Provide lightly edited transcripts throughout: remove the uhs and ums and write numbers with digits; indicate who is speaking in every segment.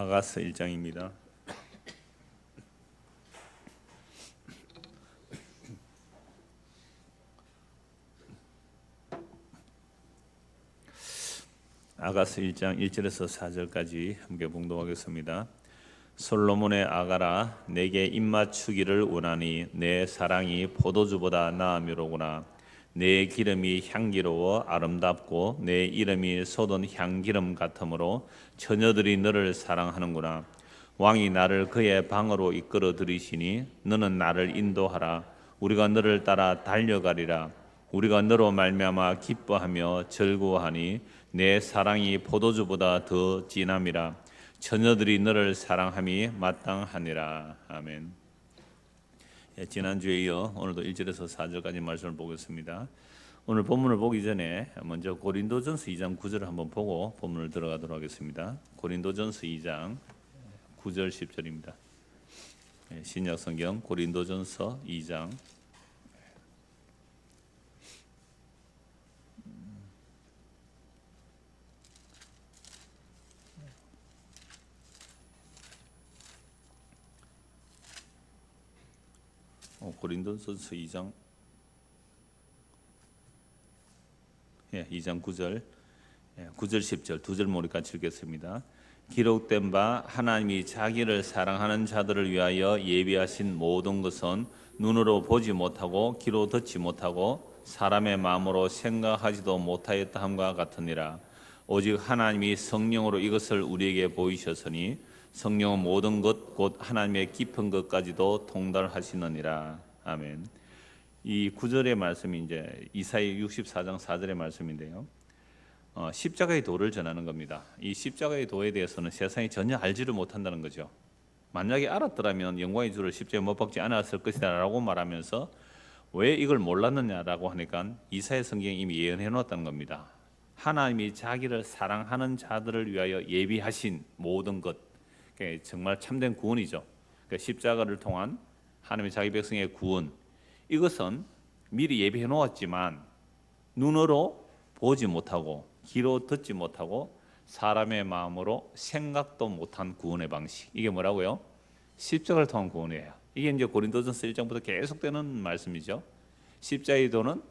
Speaker 1: 아가서 1장입니다. 아가서 1장 1절에서 4절까지 함께 봉독하겠습니다. 솔로몬의 아가라, 내게 입맞추기를 원하니 내 사랑이 포도주보다 나음이로구나. 내 기름이 향기로워 아름답고 내 이름이 솟은 향기름 같으므로 처녀들이 너를 사랑하는구나. 왕이 나를 그의 방으로 이끌어 들이시니 너는 나를 인도하라. 우리가 너를 따라 달려가리라. 우리가 너로 말미암아 기뻐하며 즐거워하니 내 사랑이 포도주보다 더 진함이라. 처녀들이 너를 사랑함이 마땅하니라. 아멘. 지난주에 이어 오늘도 1절에서 4절까지 말씀을 보겠습니다. 오늘 본문을 보기 전에 먼저 고린도전서 2장 9절을 한번 보고 본문을 들어가도록 하겠습니다. 고린도전서 2장 9절 10절입니다. 신약성경 고린도전서 2장 고린도전서 2장 2장 9절 9절 10절 두 절 모두 같이 읽겠습니다. 기록된 바 하나님이 자기를 사랑하는 자들을 위하여 예비하신 모든 것은 눈으로 보지 못하고 귀로 듣지 못하고 사람의 마음으로 생각하지도 못하였다 함과 같으니라. 오직 하나님이 성령으로 이것을 우리에게 보이셨으니 성령은 모든 것 곧 하나님의 깊은 것까지도 통달하시느니라. 아멘. 이 9절의 말씀이 이제 이사야 64장 4절의 말씀인데요. 십자가의 도를 전하는 겁니다. 이 십자가의 도에 대해서는 세상이 전혀 알지를 못한다는 거죠. 만약에 알았더라면 영광의 주를 십자가에 못 박지 않았을 것이다라고 말하면서 왜 이걸 몰랐느냐라고 하니까 이사야 성경이 이미 예언해 놓았다는 겁니다. 하나님이 자기를 사랑하는 자들을 위하여 예비하신 모든 것, 정말 참된 구원이죠. 그러니까 십자가를 통한 하나님의 자기 백성의 구원, 이것은 미리 예비해 놓았지만 눈으로 보지 못하고 귀로 듣지 못하고 사람의 마음으로 생각도 못한 구원의 방식, 이게 뭐라고요? 십자가를 통한 구원이에요. 이게 이제 고린도전서 1장부터 계속되는 말씀이죠. 십자가의 도는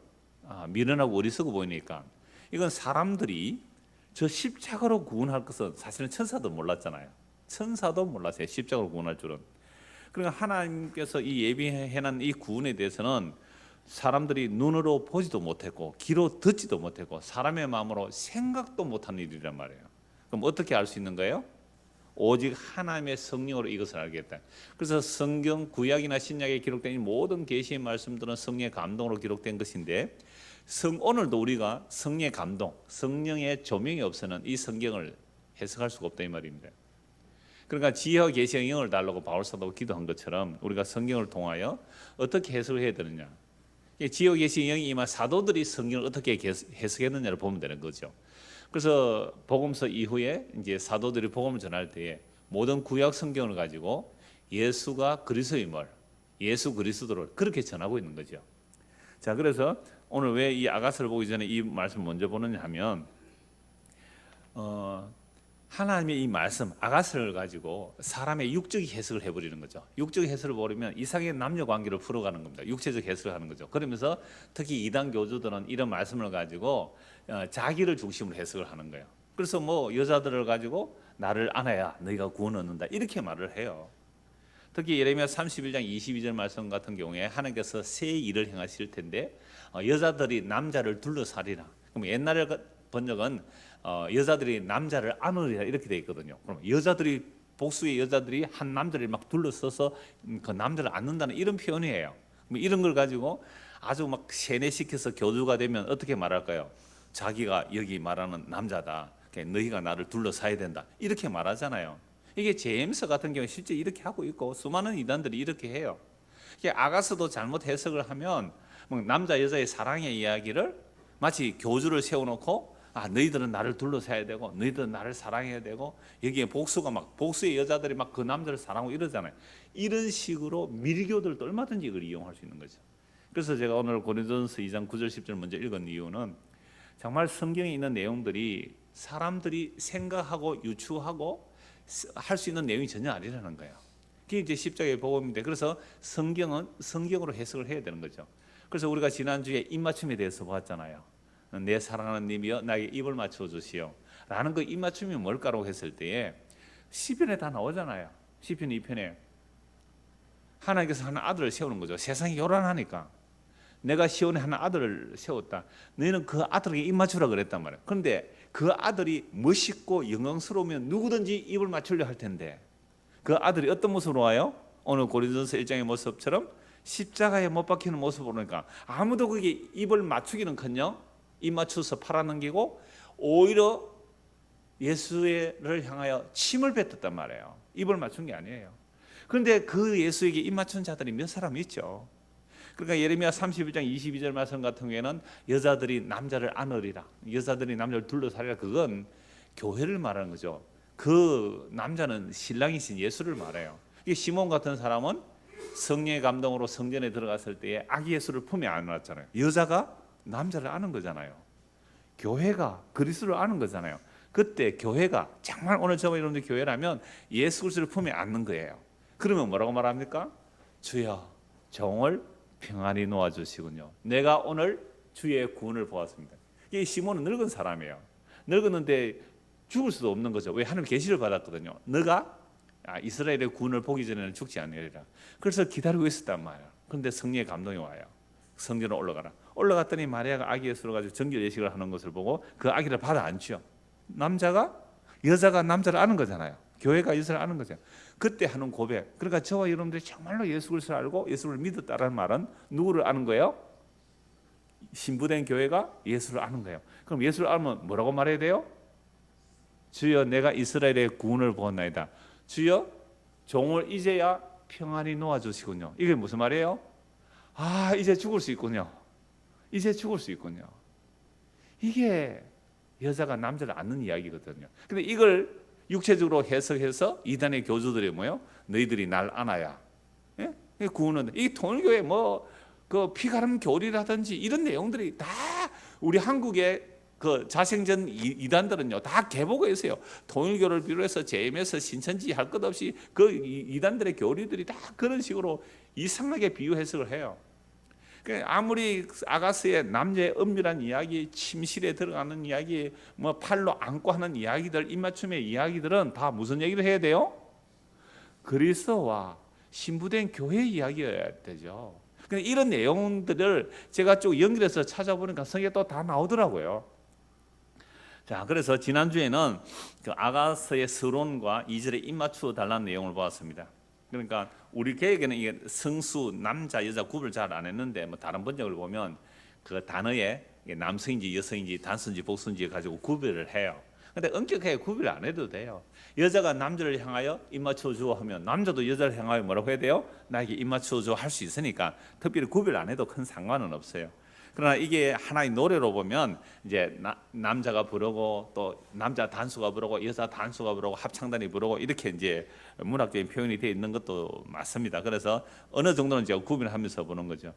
Speaker 1: 미련하고 어리석어 보이니까 이건 사람들이 저 십자가로 구원할 것은 사실은 천사도 몰랐잖아요. 천사도 몰랐어요. 십자가로 구원할 줄은. 그러니까 하나님께서 이 예비해놓은 이 구원에 대해서는 사람들이 눈으로 보지도 못했고 귀로 듣지도 못했고 사람의 마음으로 생각도 못한 일이란 말이에요. 그럼 어떻게 알 수 있는 거예요? 오직 하나님의 성령으로 이것을 알겠다. 그래서 성경 구약이나 신약에 기록된 이 모든 계시의 말씀들은 성령의 감동으로 기록된 것인데 오늘도 우리가 성령의 감동, 성령의 조명이 없으면 이 성경을 해석할 수가 없다 이 말입니다. 그러니까 지혜와 계시의 영을 달라고 바울 사도가 기도한 것처럼 우리가 성경을 통하여 어떻게 해석을 해야 되느냐. 지혜와 계시의 영이 임한 사도들이 성경을 어떻게 해석했느냐를 보면 되는 거죠. 그래서 복음서 이후에 이제 사도들이 복음을 전할 때에 모든 구약 성경을 가지고 예수가 그리스도임을, 예수 그리스도를 그렇게 전하고 있는 거죠. 자, 그래서 오늘 왜 이 아가서를 보기 전에 이 말씀을 먼저 보느냐 하면 하나님의 이 말씀 아가서를 가지고 사람의 육적인 해석을 해버리는 거죠. 육적 해석을 버리면 이상의 남녀 관계를 풀어가는 겁니다. 육체적 해석을 하는 거죠. 그러면서 특히 이단 교주들은 이런 말씀을 가지고 자기를 중심으로 해석을 하는 거예요. 그래서 뭐 여자들을 가지고 나를 안아야 너희가 구원 얻는다 이렇게 말을 해요. 특히 예레미야 31장 22절 말씀 같은 경우에 하나님께서 새 일을 행하실 텐데 여자들이 남자를 둘러싸리라. 그럼 옛날에 번역은 여자들이 남자를 안으리라 이렇게 돼 있거든요. 그럼 여자들이 복수의 여자들이 한 남자를 막 둘러서서 그 남자를 안는다는 이런 표현이에요. 이런 걸 가지고 아주 막 세뇌시켜서 교주가 되면 어떻게 말할까요? 자기가 여기 말하는 남자다. 너희가 나를 둘러싸야 된다. 이렇게 말하잖아요. 이게 제임스 같은 경우 실제 이렇게 하고 있고 수많은 이단들이 이렇게 해요. 아가서도 잘못 해석을 하면 남자 여자의 사랑의 이야기를 마치 교주를 세워놓고 너희들은 나를 둘러싸야 되고 너희들은 나를 사랑해야 되고 여기에 복수의 여자들이 막 그 남자를 사랑하고 이러잖아요. 이런 식으로 밀교들도 얼마든지 이걸 이용할 수 있는 거죠. 그래서 제가 오늘 고린도전서 2장 9절 10절 먼저 읽은 이유는 정말 성경에 있는 내용들이 사람들이 생각하고 유추하고 할 수 있는 내용이 전혀 아니라는 거예요. 그게 이제 십자가의 복음인데, 그래서 성경은 성경으로 해석을 해야 되는 거죠. 그래서 우리가 지난주에 입맞춤에 대해서 보았잖아요. 내 사랑하는 님이여 나에게 입을 맞춰 주시오 라는 그 입맞춤이 뭘까라고 했을 때에 시편에 다 나오잖아요. 시편 2편에 하나님께서 하는 아들을 세우는 거죠. 세상이 요란하니까 내가 시온에 하는 아들을 세웠다. 너희는 그 아들에게 입 맞추라 그랬단 말이에요. 그런데 그 아들이 멋있고 영광스러우면 누구든지 입을 맞추려 할 텐데 그 아들이 어떤 모습으로 와요? 오늘 고린도전서 1장의 모습처럼 십자가에 못 박히는 모습으로 오니까 아무도 그게 입을 맞추기는커녕 입 맞춰서 팔아넘기고 오히려 예수를 향하여 침을 뱉었단 말이에요. 입을 맞춘 게 아니에요. 그런데 그 예수에게 입 맞춘 자들이 몇 사람 있죠. 그러니까 예레미야 31장 22절 말씀 같은 경우에는 여자들이 남자를 안으리라, 여자들이 남자를 둘러싸리라, 그건 교회를 말하는 거죠. 그 남자는 신랑이신 예수를 말해요. 이 시몬 같은 사람은 성령의 감동으로 성전에 들어갔을 때에 아기 예수를 품에 안았잖아요. 여자가 남자를 아는 거잖아요. 교회가 그리스도를 아는 거잖아요. 그때 교회가 정말 오늘 저와 여러분들 교회라면 예수 그리스도를 품에 안는 거예요. 그러면 뭐라고 말합니까? 주여 종을 평안히 놓아주시군요. 내가 오늘 주의 구원을 보았습니다. 이 시몬은 늙은 사람이에요. 늙었는데 죽을 수도 없는 거죠. 왜? 하나님 계시를 받았거든요. 너가 이스라엘의 구원을 보기 전에는 죽지 않으리라. 그래서 기다리고 있었단 말이에요. 그런데 성령의 감동이 와요. 성전으로 올라가라. 올라갔더니 마리아가 아기 예수를 가지고 정결 예식을 하는 것을 보고 그 아기를 받아 안죠. 여자가 남자를 아는 거잖아요. 교회가 예수를 아는 거죠. 그때 하는 고백. 그러니까 저와 여러분들이 정말로 예수 그리스도를 알고 예수를 믿었다라는 말은 누구를 아는 거예요? 신부된 교회가 예수를 아는 거예요. 그럼 예수를 알면 뭐라고 말해야 돼요? 주여 내가 이스라엘의 구원을 보았나이다. 주여 종을 이제야 평안히 놓아주시군요. 이게 무슨 말이에요? 이제 죽을 수 있군요. 이제 죽을 수 있군요. 이게 여자가 남자를 안는 이야기거든요. 근데 이걸 육체적으로 해석해서 이단의 교주들이 뭐요? 너희들이 날 안아야 구원은, 이 통일교회 그 피가름 교리라든지 이런 내용들이 다 우리 한국의 그 자생전 이단들은요 다 개보고 있어요. 통일교를 비롯해서 JMS, 신천지 할 것 없이 그 이단들의 교리들이 다 그런 식으로 이상하게 비유 해석을 해요. 아무리 아가스의 남자의 은밀한 이야기, 침실에 들어가는 이야기, 팔로 안고 하는 이야기들, 입맞춤의 이야기들은 다 무슨 얘기를 해야 돼요? 그리스도와 신부된 교회 이야기여야 되죠. 이런 내용들을 제가 쭉 연결해서 찾아보니까 성경에 또 다 나오더라고요. 자, 그래서 지난주에는 그 아가스의 서론과 2절에 입맞추어 달라는 내용을 보았습니다. 그러니까 우리 개혁에는 이게 성수, 남자, 여자 구별 잘 안 했는데 다른 번역을 보면 그 단어에 남성인지 여성인지 단수인지 복수인지 가지고 구별을 해요. 근데 엄격하게 구별 안 해도 돼요. 여자가 남자를 향하여 입 맞춰 줘 하면 남자도 여자를 향하여 뭐라고 해야 돼요? 나에게 입 맞춰 줘 할 수 있으니까 특별히 구별 안 해도 큰 상관은 없어요. 그러나 이게 하나의 노래로 보면 이제 남자가 부르고 또 남자 단수가 부르고 여자 단수가 부르고 합창단이 부르고 이렇게 이제 문학적인 표현이 되어 있는 것도 맞습니다. 그래서 어느 정도는 제가 구분하면서 보는 거죠.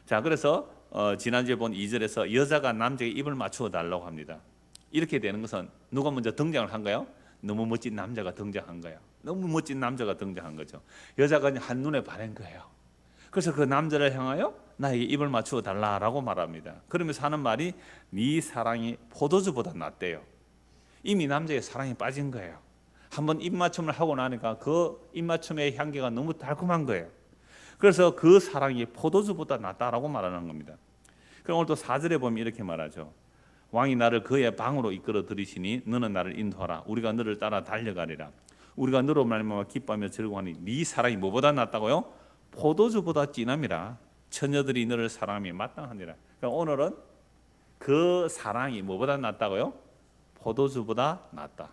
Speaker 1: 자, 그래서 지난주에 본 2절에서 여자가 남자에게 입을 맞추어 달라고 합니다. 이렇게 되는 것은 누가 먼저 등장을 한가요? 너무 멋진 남자가 등장한 거예요. 너무 멋진 남자가 등장한 거죠. 여자가 한눈에 반한 거예요. 그래서 그 남자를 향하여 나에게 입을 맞추어 달라라고 말합니다. 그러면서 하는 말이 네 사랑이 포도주보다 낫대요. 이미 남자의 사랑에 빠진 거예요. 한번 입맞춤을 하고 나니까 그 입맞춤의 향기가 너무 달콤한 거예요. 그래서 그 사랑이 포도주보다 낫다라고 말하는 겁니다. 그럼 오늘 또 4절에 보면 이렇게 말하죠. 왕이 나를 그의 방으로 이끌어 들이시니 너는 나를 인도하라. 우리가 너를 따라 달려가리라. 우리가 너로 말미암아 기뻐하며 즐거워하니 네 사랑이 뭐보다 낫다고요? 포도주보다 진함이라. 처녀들이 너를 사랑함이 마땅하니라. 그러니까 오늘은 그 사랑이 뭐보다 낫다고요? 포도주보다 낫다.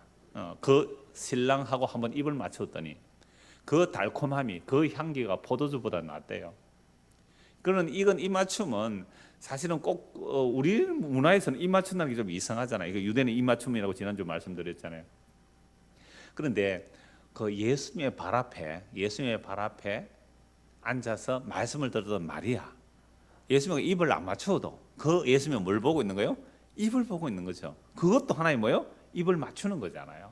Speaker 1: 그 신랑하고 한번 입을 맞췄더니 그 달콤함이, 그 향기가 포도주보다 낫대요. 그런 이건 입맞춤은 사실은 꼭 우리 문화에서는 입맞춘다는 게 좀 이상하잖아요. 이거 유대는 입맞춤이라고 지난주 말씀드렸잖아요. 그런데 그 예수님의 발 앞에 앉아서 말씀을 들었던 마리아, 예수님이 입을 안 맞춰도 그 예수님이 뭘 보고 있는 거예요? 입을 보고 있는 거죠. 그것도 하나의 뭐예요? 입을 맞추는 거잖아요.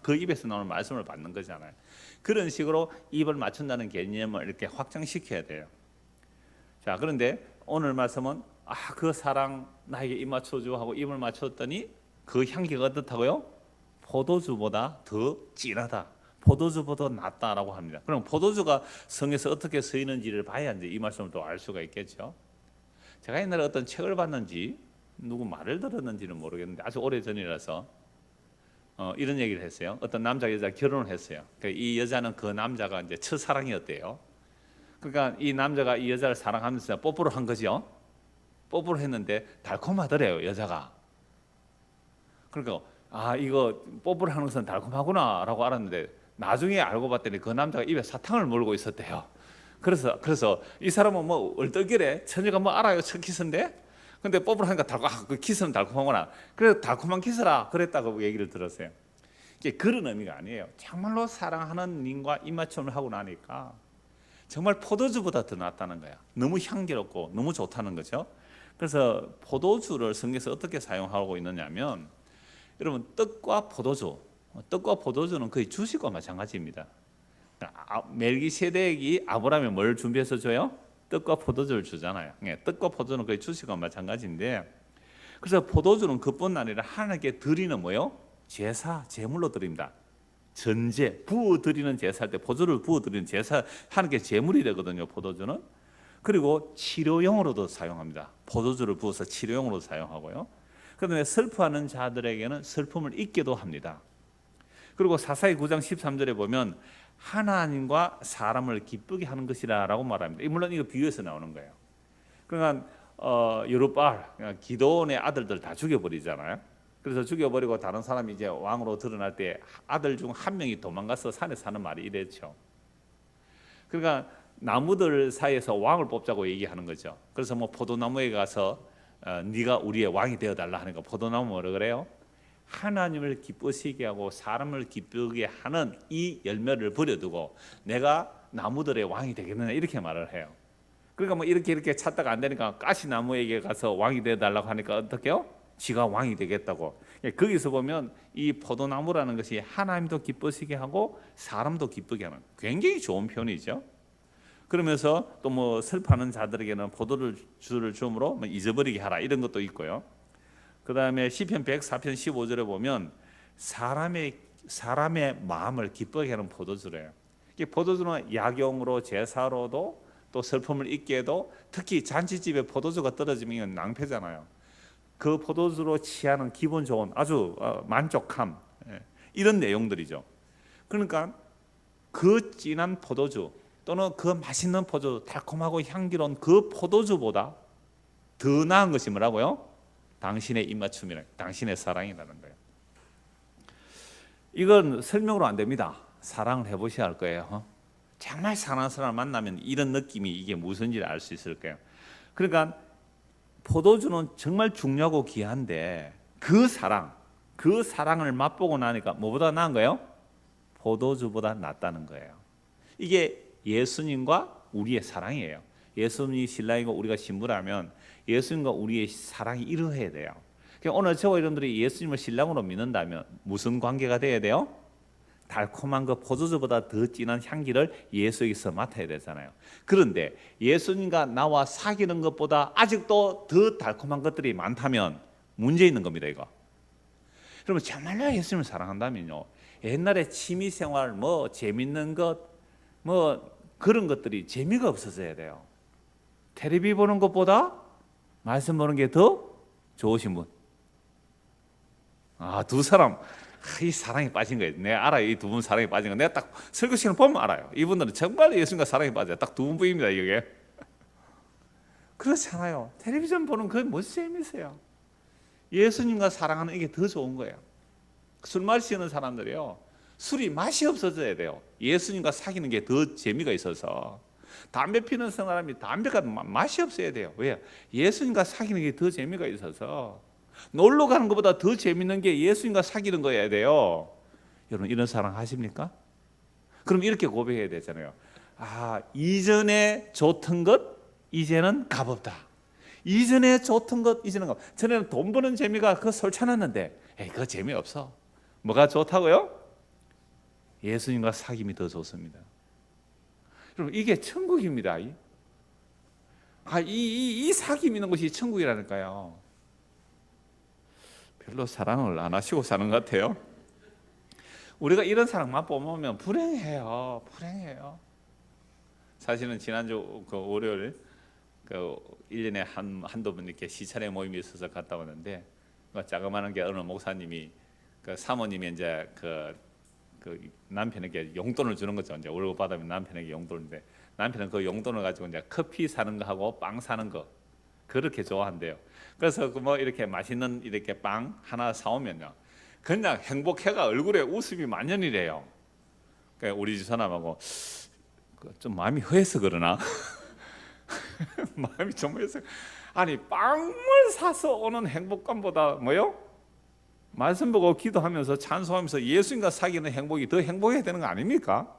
Speaker 1: 그 입에서 나오는 말씀을 받는 거잖아요. 그런 식으로 입을 맞춘다는 개념을 이렇게 확장시켜야 돼요. 자, 그런데 오늘 말씀은 그 사랑 나에게 입 맞춰줘 하고 입을 맞췄더니 그 향기가 어떻다고요? 포도주보다 더 진하다, 포도주보다 낫다라고 합니다. 그럼 포도주가 성에서 어떻게 쓰이는지를 봐야 이제 이 말씀을 또 알 수가 있겠죠. 제가 옛날에 어떤 책을 봤는지 누구 말을 들었는지는 모르겠는데 아주 오래 전이라서 이런 얘기를 했어요. 어떤 남자 여자 결혼을 했어요. 그러니까 이 여자는 그 남자가 이제 첫사랑이었대요. 그러니까 이 남자가 이 여자를 사랑하면서 뽀뽀를 한 거죠. 뽀뽀를 했는데 달콤하더래요, 여자가. 그러니까 이거 뽀뽀를 하는 것은 달콤하구나라고 알았는데 나중에 알고 봤더니 그 남자가 입에 사탕을 물고 있었대요. 그래서 이 사람은 뭐 얼떨결에 처녀가 뭐 알아요, 첫 키스인데. 근데 뽀뽀를 하니까 그 키스는 달콤하구나. 그래서 달콤한 키스라 그랬다고 얘기를 들었어요. 이게 그런 의미가 아니에요. 정말로 사랑하는 님과 입맞춤을 하고 나니까 정말 포도주보다 더 낫다는 거야. 너무 향기롭고 너무 좋다는 거죠. 그래서 포도주를 성경에서 어떻게 사용하고 있느냐면, 여러분 떡과 포도주는 거의 주식과 마찬가지입니다. 멜기세덱이 아브라함에 뭘 준비해서 줘요? 떡과 포도주를 주잖아요. 떡과 포도주는 거의 주식과 마찬가지인데, 그래서 포도주는 그뿐 아니라 하나님께 드리는 뭐요? 제사, 제물로 드립니다. 전제, 부어 드리는 제사할 때 포도주를 부어 드리는 제사, 하나님께 제물이 되거든요, 포도주는. 그리고 치료용으로도 사용합니다. 포도주를 부어서 치료용으로 사용하고요. 그다음에 슬퍼하는 자들에게는 슬픔을 잊게도 합니다. 그리고 사사기 9장 13절에 보면 하나님과 사람을 기쁘게 하는 것이라고 말합니다. 물론 이거 비유에서 나오는 거예요. 그러니까 여룻바알, 기드온의 아들들 다 죽여버리잖아요. 그래서 죽여버리고 다른 사람이 이제 왕으로 드러날 때 아들 중 한 명이 도망가서 산에 사는 말이 이랬죠. 그러니까 나무들 사이에서 왕을 뽑자고 얘기하는 거죠. 그래서 뭐 포도나무에 가서 네가 우리의 왕이 되어달라 하니까 포도나무 뭐라 그래요? 하나님을 기쁘시게 하고 사람을 기쁘게 하는 이 열매를 버려두고 내가 나무들의 왕이 되겠느냐, 이렇게 말을 해요. 그러니까 뭐 이렇게 찾다가 안 되니까 가시나무에게 가서 왕이 되어달라고 하니까 어떻게요? 지가 왕이 되겠다고. 거기서 보면 이 포도나무라는 것이 하나님도 기쁘시게 하고 사람도 기쁘게 하는 굉장히 좋은 표현이죠. 그러면서 또 뭐 슬퍼하는 자들에게는 포도주를 줌으로 뭐 잊어버리게 하라, 이런 것도 있고요. 그 다음에 시편 104편 15절에 보면 사람의 마음을 기쁘게 하는 포도주래요. 포도주는 약용으로 제사로도 또 슬픔을 잊게 해도, 특히 잔치집에 포도주가 떨어지면 이건 낭패잖아요. 그 포도주로 취하는 기분 좋은 아주 만족함, 이런 내용들이죠. 그러니까 그 진한 포도주 또는 그 맛있는 포도주, 달콤하고 향기로운 그 포도주보다 더 나은 것이 뭐라고요? 당신의 입맞춤이라, 당신의 사랑이라는 거예요. 이건 설명으로 안 됩니다. 사랑을 해보셔야 할 거예요. 정말 사랑하는 사람을 만나면 이런 느낌이 이게 무슨지 알 수 있을 거예요. 그러니까 포도주는 정말 중요하고 귀한데 그 사랑을 맛보고 나니까 뭐보다 나은 거예요? 포도주보다 낫다는 거예요. 이게 예수님과 우리의 사랑이에요. 예수님이 신랑이고 우리가 신부라면 예수님과 우리의 사랑이 이루어야 돼요. 그러니까 오늘 저와 여러분들이 예수님을 신랑으로 믿는다면 무슨 관계가 돼야 돼요? 달콤한 그 포도주보다 더 진한 향기를 예수에게서 맡아야 되잖아요. 그런데 예수님과 나와 사귀는 것보다 아직도 더 달콤한 것들이 많다면 문제 있는 겁니다, 이거. 그러면 정말로 예수님을 사랑한다면요, 옛날에 취미생활, 뭐 재밌는 것, 뭐 그런 것들이 재미가 없어져야 돼요. 텔레비 보는 것보다 말씀 보는 게 더 좋으신 분. 두 사람 이 사랑에 빠진 거예요. 내가 알아요. 이 두 분 사랑에 빠진 거. 내가 딱 설교 시간 보면 알아요. 이분들은 정말 예수님과 사랑에 빠져요. 딱 두 분입니다, 이게. 그렇잖아요. 텔레비전 보는 그게 무슨 재미있어요? 예수님과 사랑하는 이게 더 좋은 거예요. 술 마시는 사람들이요, 술이 맛이 없어져야 돼요. 예수님과 사귀는 게 더 재미가 있어서. 담배 피는 사람이 담배가 맛이 없어야 돼요. 왜? 예수님과 사귀는 게 더 재미가 있어서. 놀러 가는 것보다 더 재밌는 게 예수님과 사귀는 거여야 돼요. 여러분 이런 사랑 하십니까? 그럼 이렇게 고백해야 되잖아요. 이전에 좋던 것 이제는 값없다. 이전에 좋던 것 이제는 값없다. 전에는 돈 버는 재미가 그 솔찬했는데 그거 재미없어. 뭐가 좋다고요? 예수님과 사귐이 더 좋습니다. 여러분, 이게 천국입니다. 이 사귐 있는 것이 천국이라니까요. 별로 사랑을 안 하시고 사는 것 같아요. 우리가 이런 사랑만 뽐으면 불행해요. 사실은 지난주 그 월요일 1년에 한두 번 이렇게 시차례 모임이 있어서 갔다 왔는데, 자그마한 게 어느 목사님이 사모님이 이제 그 남편에게 용돈을 주는 거죠. 이제 월급 받으면 남편에게 용돈인데, 남편은 그 용돈을 가지고 이제 커피 사는 거 하고 빵 사는 거 그렇게 좋아한대요. 그래서 뭐 이렇게 맛있는 이렇게 빵 하나 사오면요, 그냥 행복해가 얼굴에 웃음이 만연이래요. 그러니까 우리 집사람하고 좀 마음이 허해서 그러나 마음이 좀 허해서, 아니 빵을 사서 오는 행복감보다 뭐요? 말씀 보고 기도하면서 찬송하면서 예수님과 사귀는 행복이 더 행복해야 되는 거 아닙니까?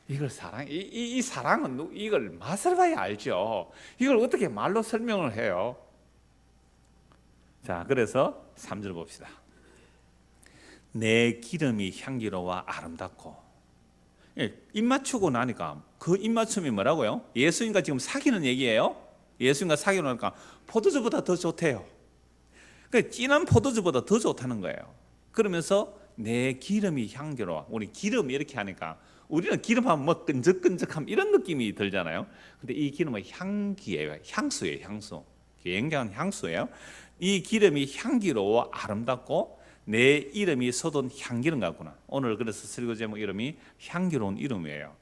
Speaker 1: 이걸 사랑, 이 사랑은 이걸 맛을 봐야 알죠. 이걸 어떻게 말로 설명을 해요? 자, 그래서 3절 봅시다. 내 기름이 향기로워 아름답고. 입 맞추고 나니까 그 입 맞춤이 뭐라고요? 예수님과 지금 사귀는 얘기예요. 예수님과 사귀는 거니까 포도주보다 더 좋대요. 그러니까 진한 포도주보다 더 좋다는 거예요. 그러면서 내 기름이 향기로워. 우리 기름 이렇게 하니까 우리는 기름하면 뭐 끈적끈적함 이런 느낌이 들잖아요. 근데 이 기름은 향기예요. 향수예요. 향수. 굉장한 향수예요. 이 기름이 향기로워 아름답고 내 이름이 솟은 향기름 같구나. 오늘 그래서 설교 제목 이름이 향기로운 이름이에요.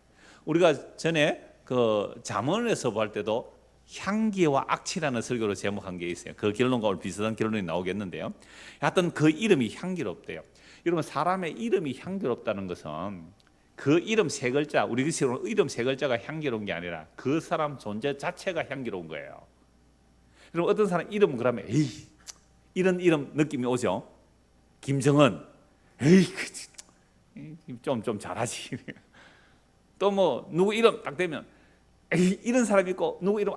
Speaker 1: 우리가 전에 그 잠언에서 볼 때도 향기와 악취라는 설교로 제목한 게 있어요. 그 결론과 오늘 비슷한 결론이 나오겠는데요. 하여튼 그 이름이 향기롭대요. 여러분, 사람의 이름이 향기롭다는 것은 그 이름 세 글자, 우리 식으로 이름 세 글자가 향기로운 게 아니라 그 사람 존재 자체가 향기로운 거예요. 여러분, 어떤 사람 이름 그러면 에이, 이런 이름 느낌이 오죠. 김정은, 에이, 좀 잘하지. 또 뭐 누구 이름 딱 되면 에이, 이런 사람 있고, 누구 이름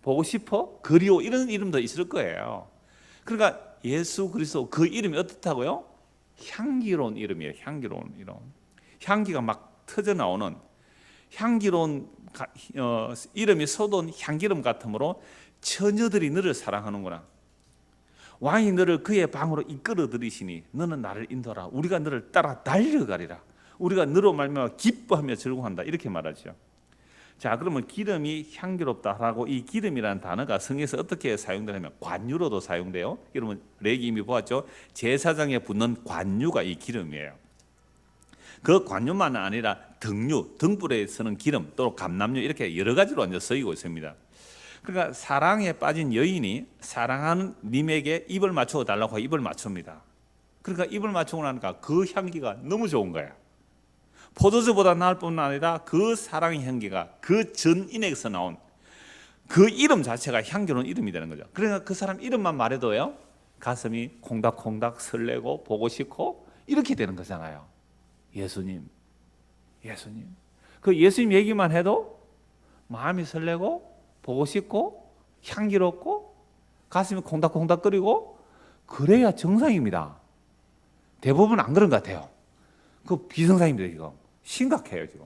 Speaker 1: 보고 싶어, 그리워, 이런 이름도 있을 거예요. 그러니까 예수 그리스도 그 이름이 어떻다고요? 향기로운 이름이에요. 향기로운 이름. 향기가 막 터져 나오는 향기로운 이름이 솟은 향기름 같으므로 처녀들이 너를 사랑하는구나. 왕이 너를 그의 방으로 이끌어 들이시니 너는 나를 인도하라. 우리가 너를 따라 달려가리라. 우리가 너로 말미암아 기뻐하며 즐거워한다. 이렇게 말하죠. 자, 그러면 기름이 향기롭다라고, 이 기름이라는 단어가 성경에서 어떻게 사용되냐면 관유로도 사용돼요. 여러분 레기 이미 보았죠. 제사장에 붓는 관유가 이 기름이에요. 그 관유만 아니라 등유, 등불에 쓰는 기름, 또 감람유, 이렇게 여러 가지로 이제 쓰이고 있습니다. 그러니까 사랑에 빠진 여인이 사랑하는 님에게 입을 맞추어 달라고 입을 맞춥니다. 그러니까 입을 맞추고 나니까 그 향기가 너무 좋은 거야. 포도주보다 나을 뿐 아니라 그 사랑의 향기가 그 전인에서 나온 그 이름 자체가 향기로운 이름이 되는 거죠. 그러니까 그 사람 이름만 말해도요, 가슴이 콩닥콩닥 설레고 보고 싶고 이렇게 되는 거잖아요. 예수님. 그 예수님 얘기만 해도 마음이 설레고 보고 싶고 향기롭고 가슴이 콩닥콩닥거리고, 그래야 정상입니다. 대부분 안 그런 것 같아요. 그 비정상입니다. 지금 심각해요 지금.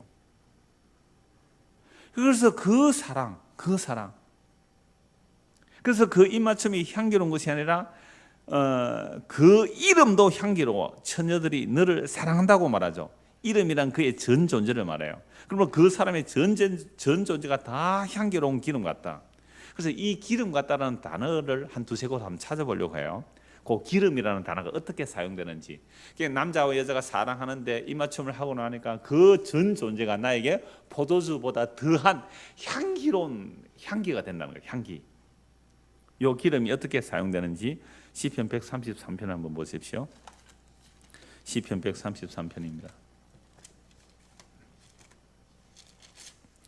Speaker 1: 그래서 그 사랑, 그래서 그 입맞춤이 향기로운 것이 아니라 그 이름도 향기로워 처녀들이 너를 사랑한다고 말하죠. 이름이란 그의 전 존재를 말해요. 그러면 그 사람의 전 존재가 다 향기로운 기름 같다. 그래서 이 기름 같다라는 단어를 한 두세 곳 한번 찾아보려고 해요. 그 기름이라는 단어가 어떻게 사용되는지. 남자와 여자가 사랑하는데 입맞춤을 하고 나니까 그 전 존재가 나에게 포도주보다 더한 향기로운 향기가 된다는 거예요. 향기. 이 기름이 어떻게 사용되는지 시편 133편 한번 보십시오. 시편 133편입니다.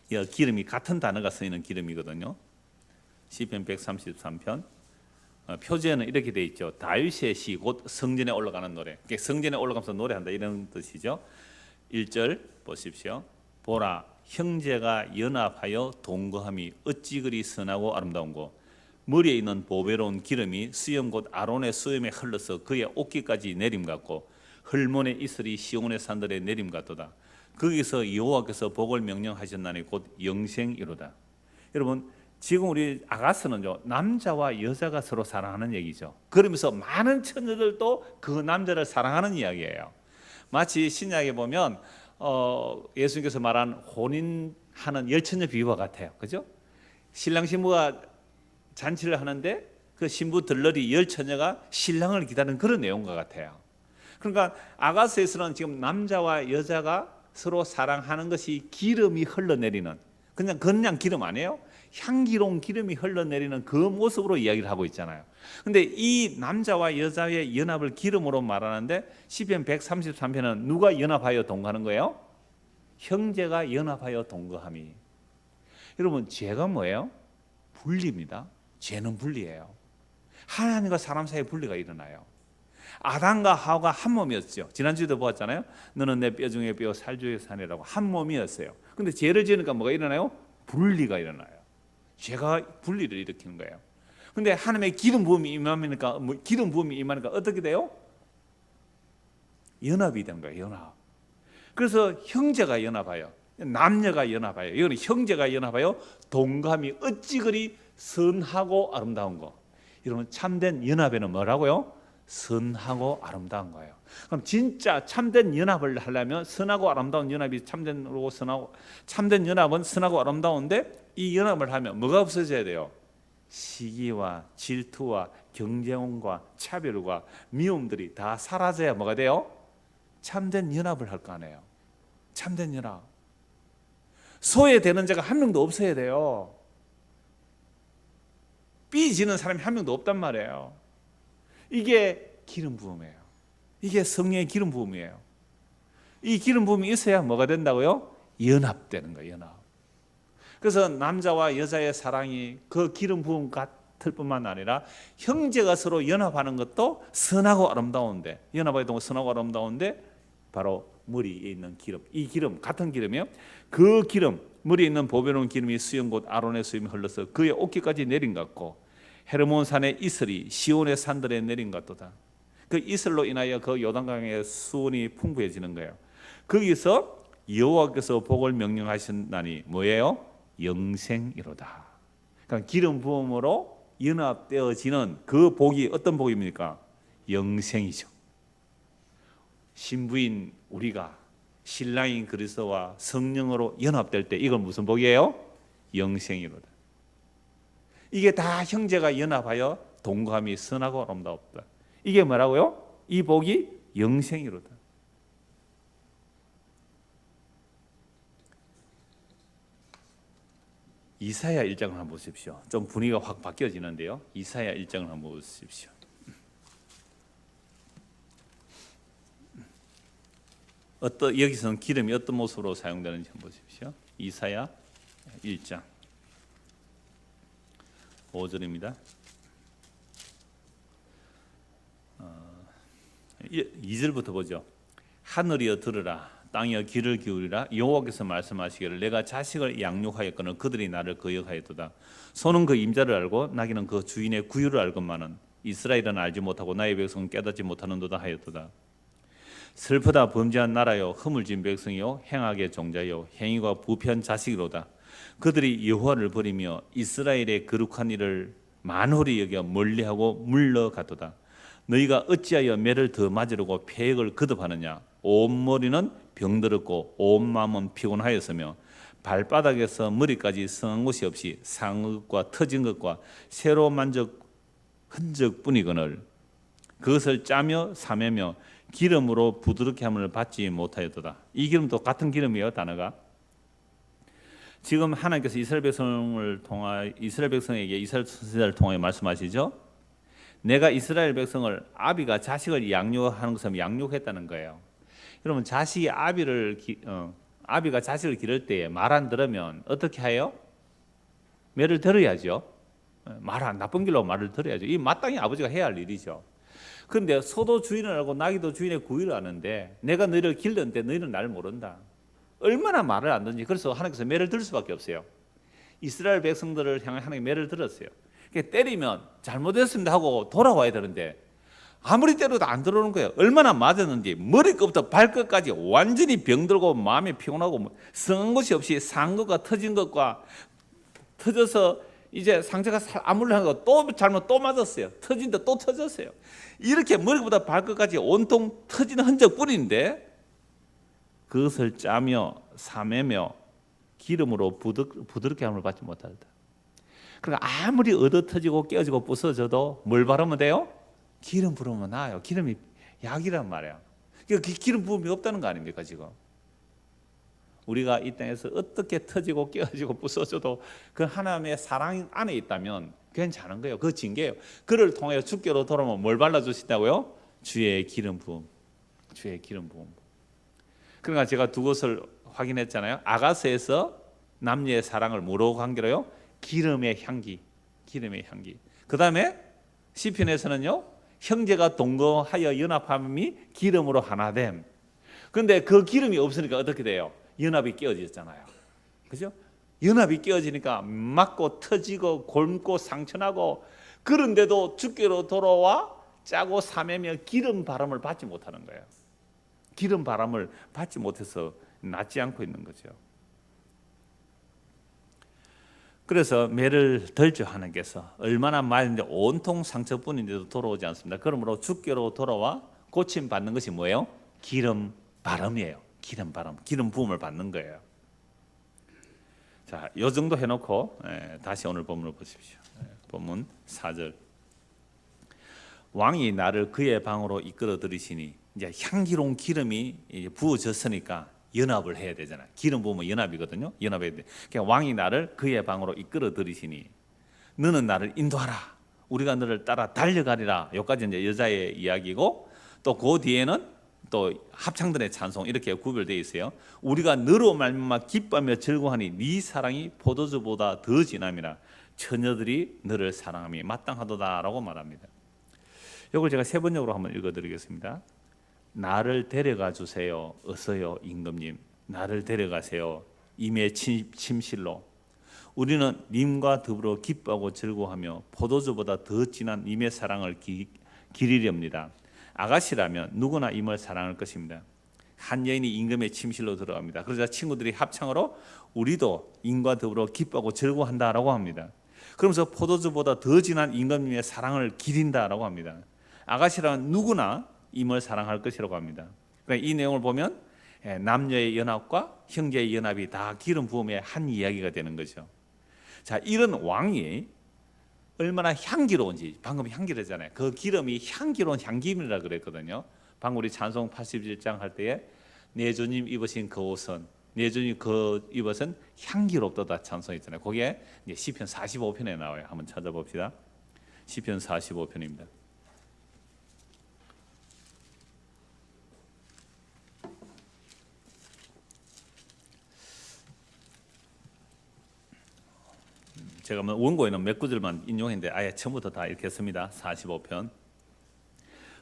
Speaker 1: 이 기름이 같은 단어가 쓰이는 기름이거든요. 시편 133편 표제는 이렇게 돼 있죠. 다윗의 시, 곧 성전에 올라가는 노래. 성전에 올라가면서 노래한다 이런 뜻이죠. 1절 보십시오. 보라, 형제가 연합하여 동거함이 어찌 그리 선하고 아름다운고. 머리에 있는 보배로운 기름이 수염 곧 아론의 수염에 흘러서 그의 옷깃까지 내림 같고 헐몬의 이슬이 시온의 산들에 내림 같도다. 거기서 여호와께서 복을 명령하셨나니 곧 영생이로다. 여러분, 지금 우리 아가스는요, 남자와 여자가 서로 사랑하는 얘기죠. 그러면서 많은 처녀들도 그 남자를 사랑하는 이야기예요. 마치 신약에 보면 예수님께서 말한 혼인하는 열처녀 비유와 같아요. 그죠? 신랑 신부가 잔치를 하는데 그 신부 들러리 열처녀가 신랑을 기다리는 그런 내용과 같아요. 그러니까 아가스에서는 지금 남자와 여자가 서로 사랑하는 것이 기름이 흘러내리는, 그냥 기름 아니에요? 향기로운 기름이 흘러내리는 그 모습으로 이야기를 하고 있잖아요. 근데 이 남자와 여자의 연합을 기름으로 말하는데 시편 133편은 누가 연합하여 동거하는 거예요? 형제가 연합하여 동거함이. 여러분, 죄가 뭐예요? 분리입니다. 죄는 분리예요. 하나님과 사람 사이에 분리가 일어나요. 아담과 하와가 한 몸이었죠. 지난주에도 보았잖아요. 너는 내 뼈 중에 뼈, 살 중에 살이라고 한 몸이었어요. 근데 죄를 지으니까 뭐가 일어나요? 분리가 일어나요. 죄가 분리를 일으키는 거예요. 근데 하나님의 기름 부음이 임하니까 어떻게 돼요? 연합이 된 거예요. 연합. 그래서 형제가 연합하여, 남녀가 연합하여, 이거는 형제가 연합하여 동감이 어찌 그리 선하고 아름다운 거. 여러분, 참된 연합에는 뭐라고요? 선하고 아름다운 거예요. 그럼 진짜 참된 연합을 하려면 선하고 아름다운 연합이 참된 연합은 선하고 아름다운데, 이 연합을 하면 뭐가 없어져야 돼요? 시기와 질투와 경쟁과 차별과 미움들이 다 사라져야 뭐가 돼요? 참된 연합을 할 거 아니에요. 참된 연합. 소외되는 자가 한 명도 없어야 돼요. 삐지는 사람이 한 명도 없단 말이에요. 이게 기름 부음이에요. 이게 성령의 기름 부음이에요. 이 기름 부음이 있어야 뭐가 된다고요? 연합되는 거예요. 연합. 그래서 남자와 여자의 사랑이 그 기름 부음 같을 뿐만 아니라 형제가 서로 연합하는 것도 선하고 아름다운데, 연합하여 선하고 아름다운데 바로 머리에 있는 기름, 이 기름 같은 기름이요. 그 기름, 머리에 있는 보배로운 기름이 수염 곧 아론의 수염이 흘러서 그의 옷깃까지 내린 것 같고 헤르몬 산의 이슬이 시온의 산들에 내린 것 같도다. 그 이슬로 인하여 그 요단강의 수온이 풍부해지는 거예요. 거기서 여호와께서 복을 명령하셨나니 뭐예요? 영생이로다. 그러니까 기름 부음으로 연합되어지는 그 복이 어떤 복입니까? 영생이죠. 신부인 우리가 신랑인 그리스도와 성령으로 연합될 때 이건 무슨 복이에요? 영생이로다. 이게 다 형제가 연합하여 동감이 선하고 아름다웠다. 이게 뭐라고요? 이 복이 영생이로다. 이사야 1장을 한번 보십시오. 좀 분위기가 확 바뀌어지는데요. 이사야 1장을 한번 보십시오. 여기서는 기름이 어떤 모습으로 사용되는지 한번 보십시오. 이사야 1장 5절입니다. 2절부터 보죠. 하늘이여 들으라, 땅이여 귀를 기울이라. 여호와께서 말씀하시기를 내가 자식을 양육하였거늘 그들이 나를 거역하였도다. 소는 그 임자를 알고 나귀는 그 주인의 구유를 알건만은 이스라엘은 알지 못하고 나의 백성은 깨닫지 못하는도다 하였도다. 슬프다 범죄한 나라요 허물진 백성이요 행악의 종자요 행위가 부패한 자식이로다. 그들이 여호와를 버리며 이스라엘의 거룩한 일을 만홀히 여겨 멀리하고 물러갔도다. 너희가 어찌하여 매를 더 맞으려고 폐역을 거듭하느냐. 온 머리는 병들었고 온 마음은 피곤하였으며 발바닥에서 머리까지 성한 곳이 없이 상것과 터진 것과 새로 만적 흔적뿐이거늘 그것을 짜며 사매며 기름으로 부드럽게 함을 받지 못하였도다. 이 기름도 같은 기름이에요. 단어가 지금 하나님께서 이스라엘 백성에게 이스라엘 선지자를 통하여 말씀하시죠. 내가 이스라엘 백성을 아비가 자식을 양육하는 것처럼 양육했다는 거예요. 여러분, 아비가 자식을 기를 때에 말 안 들으면 어떻게 해요? 매를 들어야죠. 나쁜 길로 말을 들어야죠. 이 마땅히 아버지가 해야 할 일이죠. 그런데 소도 주인을 알고 나귀도 주인의 구유를 아는데 내가 너희를 길렀는데 너희는 나를 모른다. 얼마나 말을 안 듣는지. 그래서 하나님께서 매를 들 수밖에 없어요. 이스라엘 백성들을 향해 하나님이 매를 들었어요. 때리면 잘못했습니다 하고 돌아와야 되는데 아무리 때려도 안 들어오는 거예요. 얼마나 맞았는지 머리끝부터 발끝까지 완전히 병들고 마음이 피곤하고 성한 것이 없이 산 것과 터진 것과 터져서 이제 상처가 아물려고 또 잘못 또 맞았어요. 터진데 또 터졌어요. 이렇게 머리부터 발끝까지 온통 터지는 흔적뿐인데 그것을 짜며 사매며 기름으로 부드럽게 함을 받지 못하다. 그러니까 아무리 얻어 터지고 깨어지고 부서져도 뭘 바르면 돼요? 기름 부으면 나아요. 기름이 약이란 말이야. 그러니까 기름 부음이 없다는 거 아닙니까 지금? 우리가 이 땅에서 어떻게 터지고 깨어지고 부서져도 그 하나님의 사랑 안에 있다면 괜찮은 거예요. 그 징계예요. 그를 통해 주께로 돌아오면 뭘 발라주신다고요? 주의 기름 부음. 주의 기름 부음. 그러니까 제가 두 것을 확인했잖아요. 아가서에서 남녀의 사랑을 뭐로 관계로요? 기름의 향기. 기름의 향기. 그 다음에 시편에서는요, 형제가 동거하여 연합함이 기름으로 하나됨. 그런데 그 기름이 없으니까 어떻게 돼요? 연합이 깨어졌잖아요. 그죠? 연합이 깨어지니까 맞고 터지고 곪고 상처나고, 그런데도 주께로 돌아와 짜고 사매며 기름 바람을 받지 못하는 거예요. 기름 바람을 받지 못해서 낫지 않고 있는 거죠. 그래서 매를 덜죠 하나님께서 얼마나 많은데 온통 상처뿐인데도 돌아오지 않습니다. 그러므로 주께로 돌아와 고침 받는 것이 뭐예요? 기름 바람이에요. 기름 바람, 기름 부음을 받는 거예요. 자, 요 정도 해놓고 다시 오늘 본문을 보십시오. 본문 4절. 왕이 나를 그의 방으로 이끌어 들이시니, 이제 향기로운 기름이 부어졌으니까 연합을 해야 되잖아요. 기름 부으면 연합이거든요. 연합해야 돼. 그러니까 왕이 나를 그의 방으로 이끌어 들이시니 너는 나를 인도하라. 우리가 너를 따라 달려가리라. 여기까지 이제 여자의 이야기고, 또 그 뒤에는 또 합창들의 찬송 이렇게 구별되어 있어요. 우리가 너로 말미암아 기뻐하며 즐거워하니 네 사랑이 포도주보다 더 진함이라. 처녀들이 너를 사랑함이 마땅하도다라고 말합니다. 이걸 제가 세 번역으로 한번 읽어드리겠습니다. 나를 데려가 주세요. 어서요 임금님. 나를 데려가세요. 임의 침실로. 우리는 님과 더불어 기뻐하고 즐거워하며 포도주보다 더 진한 님의 사랑을 기리렵니다. 아가씨라면 누구나 임을 사랑할 것입니다. 한 여인이 임금의 침실로 들어갑니다. 그러자 친구들이 합창으로 우리도 임과 더불어 기뻐하고 즐거워한다라고 합니다. 그러면서 포도주보다 더 진한 임금님의 사랑을 기린다라고 합니다. 아가씨라면 누구나 임을 사랑할 것이라고 합니다. 그러니까 이 내용을 보면 남녀의 연합과 형제의 연합이 다 기름 부음의 한 이야기가 되는 거죠. 자, 이런 왕이 얼마나 향기로운지, 방금 향기라잖아요. 그 기름이 향기로운 향기름이라 그랬거든요. 방금 우리 찬송 87장 할 때에 내 주님 입으신 그 옷은, 내 주님 그 입으신 향기롭도다 찬송했잖아요. 거기에 이제 시편 45편에 나와요. 한번 찾아봅시다. 시편 45편입니다. 제가 원고에는 몇 구절만 인용했는데 아예 처음부터 다 읽겠습니다. 45편.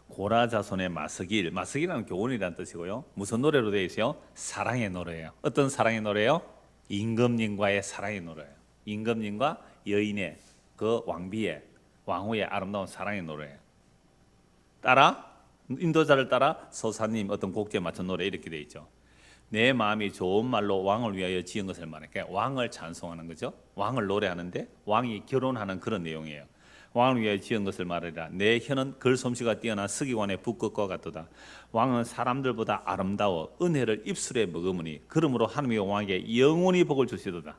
Speaker 1: 고라 자손의 마스길, 마스길이라는 교훈이라는 뜻이고요. 무슨 노래로 되어 있어요? 사랑의 노래예요. 어떤 사랑의 노래요? 임금님과의 사랑의 노래예요. 임금님과 여인의 그 왕비의 왕후의 아름다운 사랑의 노래예요. 따라 인도자를 따라 소사님 어떤 곡제에 맞춘 노래 이렇게 되어 있죠. 내 마음이 좋은 말로 왕을 위하여 지은 것을 말해. 그러니까 왕을 찬송하는 거죠. 왕을 노래하는데 왕이 결혼하는 그런 내용이에요. 왕을 위하여 지은 것을 말하리라. 내 혀는 글솜씨가 뛰어난 서기관의 붓것과 같도다. 왕은 사람들보다 아름다워 은혜를 입술에 머금으니 그러므로 하나님의 왕에게 영원히 복을 주시도다.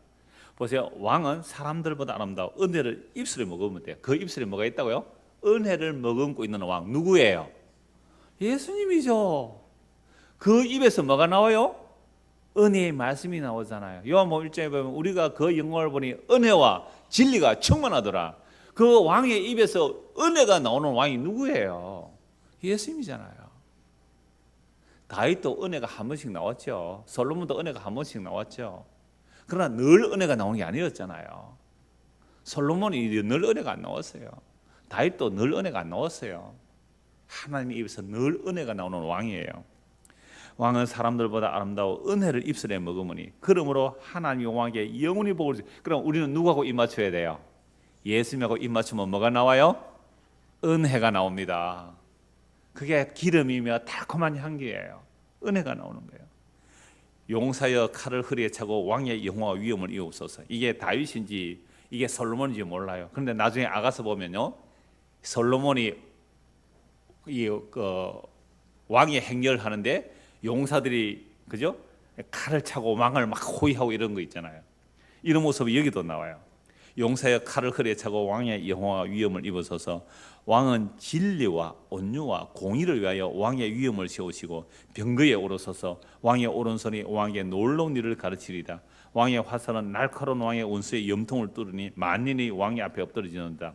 Speaker 1: 보세요. 왕은 사람들보다 아름다워 은혜를 입술에 머금으면 돼요. 그 입술에 뭐가 있다고요? 은혜를 머금고 있는 왕 누구예요? 예수님이죠. 그 입에서 뭐가 나와요? 은혜의 말씀이 나오잖아요. 요한복음 1장에 보면 우리가 그 영광을 보니 은혜와 진리가 충만하더라. 그 왕의 입에서 은혜가 나오는 왕이 누구예요? 예수님이잖아요. 다윗도 은혜가 한 번씩 나왔죠. 솔로몬도 은혜가 한 번씩 나왔죠. 그러나 늘 은혜가 나오는 게 아니었잖아요. 솔로몬이 늘 은혜가 안 나왔어요. 다윗도 늘 은혜가 안 나왔어요. 하나님의 입에서 늘 은혜가 나오는 왕이에요. 왕은 사람들보다 아름다워 은혜를 입술에 머금으니 그러므로 하나님의 왕에게 영원히 복을 주시. 그럼 우리는 누구하고 입 맞춰야 돼요? 예수님하고 입 맞추면 뭐가 나와요? 은혜가 나옵니다. 그게 기름이며 달콤한 향기예요. 은혜가 나오는 거예요. 용사여 칼을 허리에 차고 왕의 영화와 위엄을 이옵소서. 이게 다윗인지 이게 솔로몬인지 몰라요. 그런데 나중에 아가서 보면요, 솔로몬이 왕의 행렬을 하는데 용사들이 그죠? 칼을 차고 왕을 막 호위하고 이런 거 있잖아요. 이런 모습이 여기도 나와요. 용사여 칼을 허리에 차고 왕의 영화와 위엄을 입으소서. 왕은 진리와 온유와 공의를 위하여 왕의 위엄을 세우시고 병거에 오르소서. 왕의 오른손이 왕에게 놀라운 일을 가르치리다. 왕의 화살은 날카로운 왕의 원수의 염통을 뚫으니 만민이 왕의 앞에 엎드러지는다.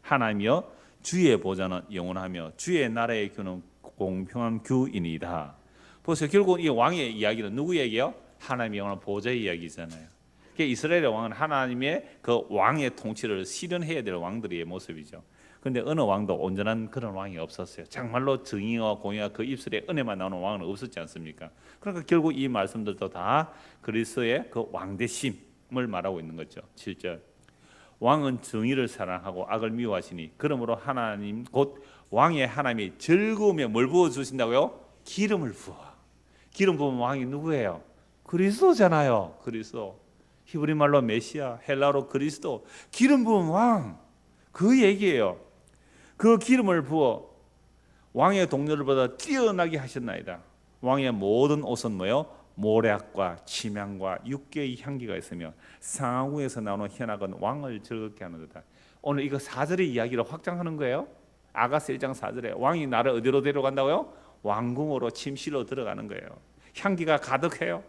Speaker 1: 하나님이여 주의 보좌는 영원하며 주의 나라의 규는 공평한 규이니이다. 보세요. 결국 이 왕의 이야기는 누구 얘기예요? 하나님의 영원한 보좌의 이야기잖아요. 이스라엘의 왕은 하나님의 그 왕의 통치를 실현해야 될 왕들의 모습이죠. 그런데 어느 왕도 온전한 그런 왕이 없었어요. 정말로 정의와 공의와 그 입술에 은혜만 나오는 왕은 없었지 않습니까? 그러니까 결국 이 말씀들도 다 그리스도의 그 왕대심을 말하고 있는 거죠. 7절 왕은 정의를 사랑하고 악을 미워하시니 그러므로 하나님 곧 왕의 하나님이 즐거움에 뭘 부어주신다고요? 기름을 부어. 기름 부으면 왕이 누구예요? 그리스도잖아요. 그리스도. 히브리 말로 메시아, 헬라로 그리스도. 기름 부은 왕, 그 얘기예요. 그 기름을 부어 왕의 동료들보다 뛰어나게 하셨나이다. 왕의 모든 옷은 뭐요? 모략과 침향과 육개의 향기가 있으며 상하궁에서 나오는 현악은 왕을 즐겁게 하는 거다. 오늘 이거 4절의 이야기를 확장하는 거예요. 아가스 1장 4절에 왕이 나를 어디로 데려간다고요? 왕궁으로 침실로 들어가는 거예요. 향기가 가득해요.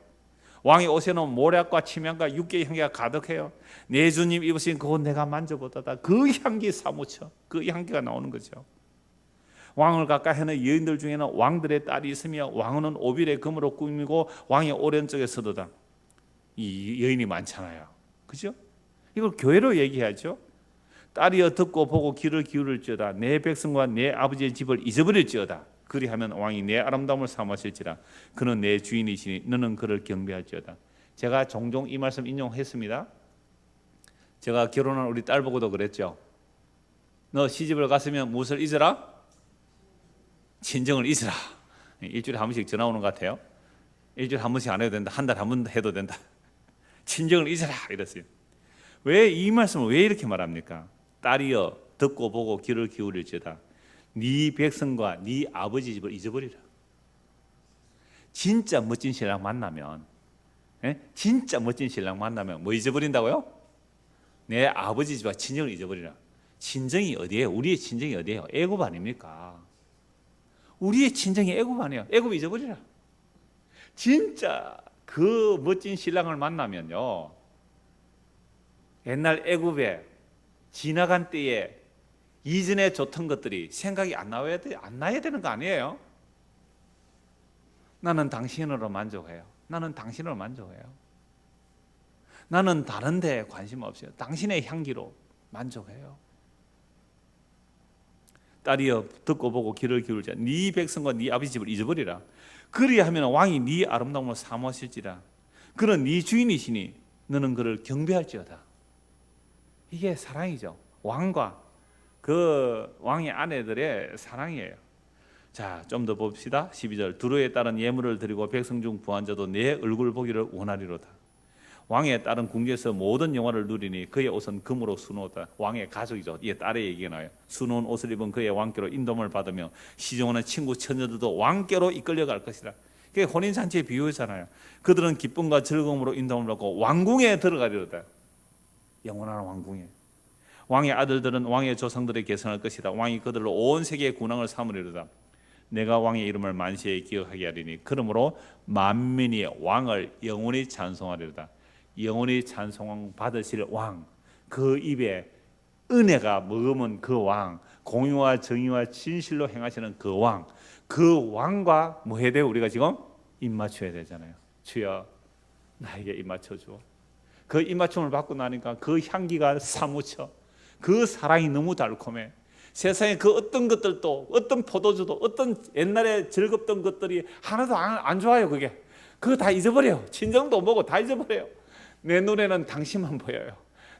Speaker 1: 왕이 옷에는 모략과 침향과 육개의 향기가 가득해요. 내 주님 입으신 그옷 내가 만져보다다. 그 향기 사무쳐. 그 향기가 나오는 거죠. 왕을 가까이 하는 여인들 중에는 왕들의 딸이 있으며 왕은 오빌의 금으로 꾸미고 왕의 오른쪽에 서도다. 이 여인이 많잖아요. 그죠? 이걸 교회로 얘기하죠. 딸이여 듣고 보고 귀를 기울일지어다. 내 백성과 내 아버지의 집을 잊어버릴지어다. 그리하면 왕이 내 아름다움을 삼으실지라. 그는 내 주인이시니 너는 그를 경배할지어다. 제가 종종 이 말씀 인용했습니다. 제가 결혼한 우리 딸 보고도 그랬죠. 너 시집을 갔으면 무엇을 잊어라? 친정을 잊어라. 일주일에 한 번씩 전화 오는 것 같아요. 일주일에 한 번씩 안 해도 된다. 한 달에 한 번 해도 된다. 친정을 잊어라 이랬어요. 왜 이 말씀을 왜 이렇게 말합니까? 딸이여 듣고 보고 귀를 기울일지어다. 네 백성과 네 아버지 집을 잊어버리라. 진짜 멋진 신랑 만나면, 진짜 멋진 신랑 만나면 뭐 잊어버린다고요? 내 아버지 집과 친정을 잊어버리라. 친정이 어디예요? 우리의 친정이 어디예요? 애굽 아닙니까? 우리의 친정이 애굽 아니에요. 애굽 잊어버리라. 진짜 그 멋진 신랑을 만나면요, 옛날 애굽에 지나간 때에 이전에 좋던 것들이 생각이 안 나야 되는 거 아니에요? 나는 당신으로 만족해요. 나는 당신으로 만족해요. 나는 다른 데 관심 없어요. 당신의 향기로 만족해요. 딸이여 듣고 보고 귀를 기울자. 네 백성과 네 아버지 집을 잊어버리라. 그리하면 왕이 네 아름다움을 사모하실지라. 그는 네 주인이시니 너는 그를 경배할지어다. 이게 사랑이죠. 왕과 그 왕의 아내들의 사랑이에요. 자, 좀 더 봅시다. 12절 두루에 따른 예물을 드리고 백성 중 부한 자도 내 얼굴 보기를 원하리로다. 왕의 딸은 궁지에서 모든 영화를 누리니 그의 옷은 금으로 수놓다. 왕의 가족이죠. 이게 딸의 얘기가 나와요. 수놓은 옷을 입은 그의 왕께로 인도를 받으며 시종하는 친구 처녀들도 왕께로 이끌려갈 것이다. 그게 혼인잔치의 비유잖아요. 그들은 기쁨과 즐거움으로 인도를 받고 왕궁에 들어가리로다. 영원한 왕궁에. 왕의 아들들은 왕의 조상들의 계승할 것이다. 왕이 그들로 온 세계의 군왕을 삼으리로다. 내가 왕의 이름을 만시에 기억하게 하리니 그러므로 만민이 왕을 영원히 찬송하리로다. 영원히 찬송 받으실 왕, 그 입에 은혜가 머금은 그 왕, 공의와 정의와 진실로 행하시는 그 왕, 그 왕과 뭐 해야 돼요? 우리가 지금 입 맞춰야 되잖아요. 주여 나에게 입 맞춰줘. 그 입 맞춤을 받고 나니까 그 향기가 사무쳐. 그 사랑이 너무 달콤해. 세상에 그 어떤 것들도, 어떤 포도주도, 어떤 옛날에 즐겁던 것들이 하나도 안 좋아요. 그거 다 잊어버려요. 친정도 뭐고 다 잊어버려요. 내 눈에는 당신만 보여요.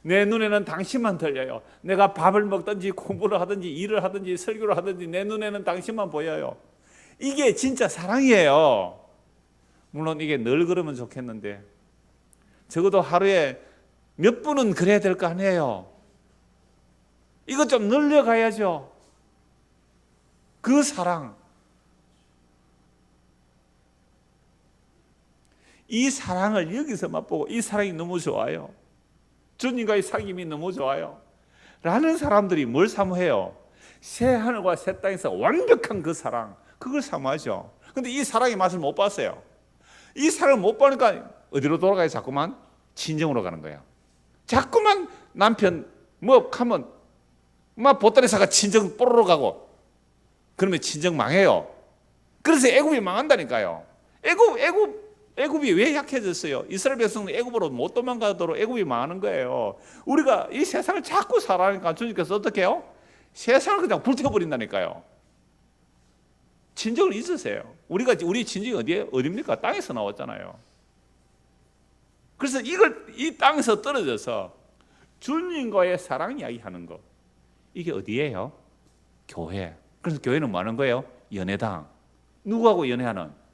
Speaker 2: 내 눈에는 당신만 들려요. 내가 밥을 먹든지 공부를 하든지 일을 하든지 설교를 하든지 내 눈에는 당신만 보여요. 이게 진짜 사랑이에요. 물론 이게 늘 그러면 좋겠는데 적어도 하루에 몇 분은 그래야 될 거 아니에요. 이거 좀 늘려가야죠. 그 사랑. 이 사랑을 여기서 맛보고 이 사랑이 너무 좋아요. 주님과의 사귐이 너무 좋아요. 라는 사람들이 뭘 사모해요? 새 하늘과 새 땅에서 완벽한 그 사랑, 그걸 사모하죠. 근데 이 사랑의 맛을 못 봤어요. 이 사랑을 못 보니까 어디로 돌아가요? 자꾸만 친정으로 가는 거예요. 자꾸만 남편 뭐 하면 막 보따리 사가 친정 뽀로로 가고 그러면 친정 망해요. 그래서 애굽이 망한다니까요. 애굽이 왜 약해졌어요? 이스라엘 백성은 애굽으로 못 도망가도록 애굽이 망하는 거예요. 우리가 이 세상을 자꾸 살아가니까 주님께서 어떻게 해요? 세상을 그냥 불태워버린다니까요. 친정을 잊으세요. 우리 친정이 어디입니까? 땅에서 나왔잖아요. 그래서 이 땅에서 떨어져서 주님과의 사랑 이야기하는 거, 이게 어디예요? 교회. 그래서 교회는 뭐 하는 거예요? 연애당. 누구하고 연애하는?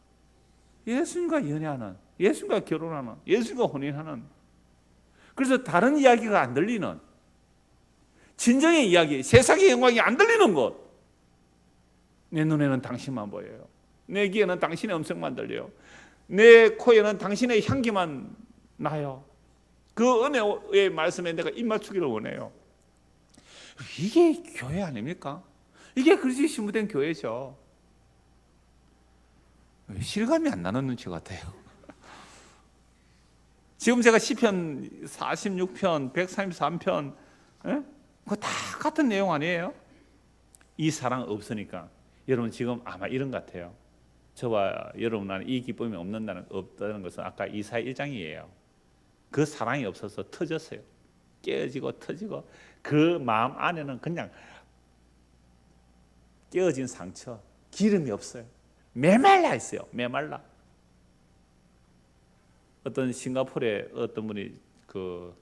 Speaker 2: 예수님과 연애하는, 예수님과 결혼하는, 예수님과 혼인하는. 그래서 다른 이야기가 안 들리는, 진정의 이야기, 세상의 영광이 안 들리는 곳. 내 눈에는 당신만 보여요. 내 귀에는 당신의 음성만 들려요. 내 코에는 당신의 향기만 나요. 그 은혜의 말씀에 내가 입 맞추기를 원해요. 이게 교회 아닙니까? 이게 그리스도의 신부된 교회죠. 실감이 안 나는 눈치 같아요. 지금 제가 시편 46편, 133편, 그거 다 같은 내용 아니에요? 이 사랑 없으니까 여러분 지금 아마 이런 것 같아요. 저와 여러분 안에 이 기쁨이 없다는 것은 아까 이사야 1장이에요. 그 사랑이 없어서 터졌어요. 깨어지고 터지고 그 마음 안에는 그냥 깨어진 상처, 기름이 없어요. 메말라 있어요. 메말라. 어떤 싱가포르에 어떤 분이 그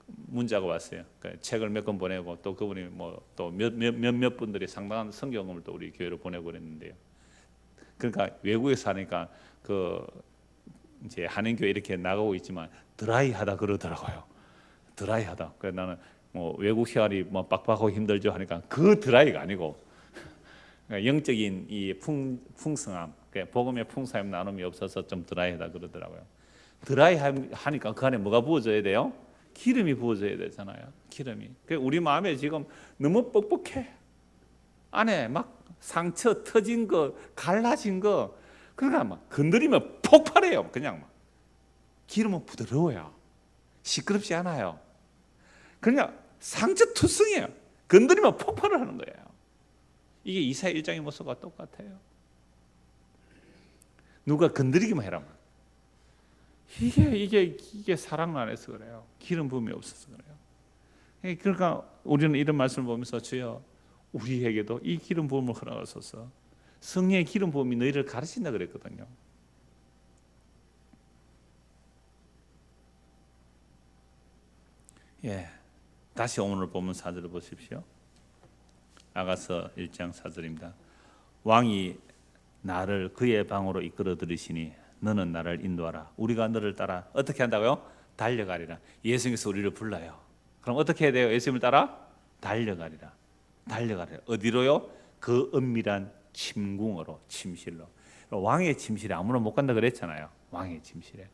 Speaker 2: 문자가 왔어요. 그러니까 책을 몇 권 보내고 또 그분이 뭐 또 몇몇 분들이 상당한 성경을 또 우리 교회로 보내고 그랬는데요. 그러니까 외국에서 하니까 그 이제 한인교회 이렇게 나가고 있지만 드라이하다 그러더라고요. 드라이하다. 그래서 나는 뭐 외국 생활이 뭐 빡빡하고 힘들죠 하니까 그 드라이가 아니고 영적인 이 풍성함, 복음의 풍성함 나눔이 없어서 좀 드라이하다 그러더라고요. 드라이 하니까 그 안에 뭐가 부어져야 돼요? 기름이 부어져야 되잖아요. 기름이. 우리 마음에 지금 너무 뻑뻑해. 안에 막 상처 터진 거, 갈라진 거, 그러니까 막 건드리면 폭발해요. 그냥 막. 기름은 부드러워요. 시끄럽지 않아요. 그냥 상처 투성이에요. 건드리면 폭발을 하는 거예요. 이게 이사야 1장의 모습과 똑같아요. 누가 건드리기만 해라. 이게 사랑 안에서 그래요. 기름 부음이 없어서 그래요. 그러니까 우리는 이런 말씀을 보면서 주여 우리에게도 이 기름 부음을 허락하소서. 성령의 기름 부음이 너희를 가르친다 그랬거든요. 예, 다시 오늘 본문 4절을 보십시오. 아가서 1장 4절입니다. 왕이 나를 그의 방으로 이끌어 들으시니 너는 나를 인도하라. 우리가 너를 따라 어떻게 한다고요? 달려가리라. 예수님께서 우리를 불러요. 그럼 어떻게 해야 돼요? 예수님을 따라 달려가리라. 달려가리라. 어디로요? 그 은밀한 침궁으로, 침실로. 왕의 침실에 아무나 못 간다 그랬잖아요. 왕의 침실에.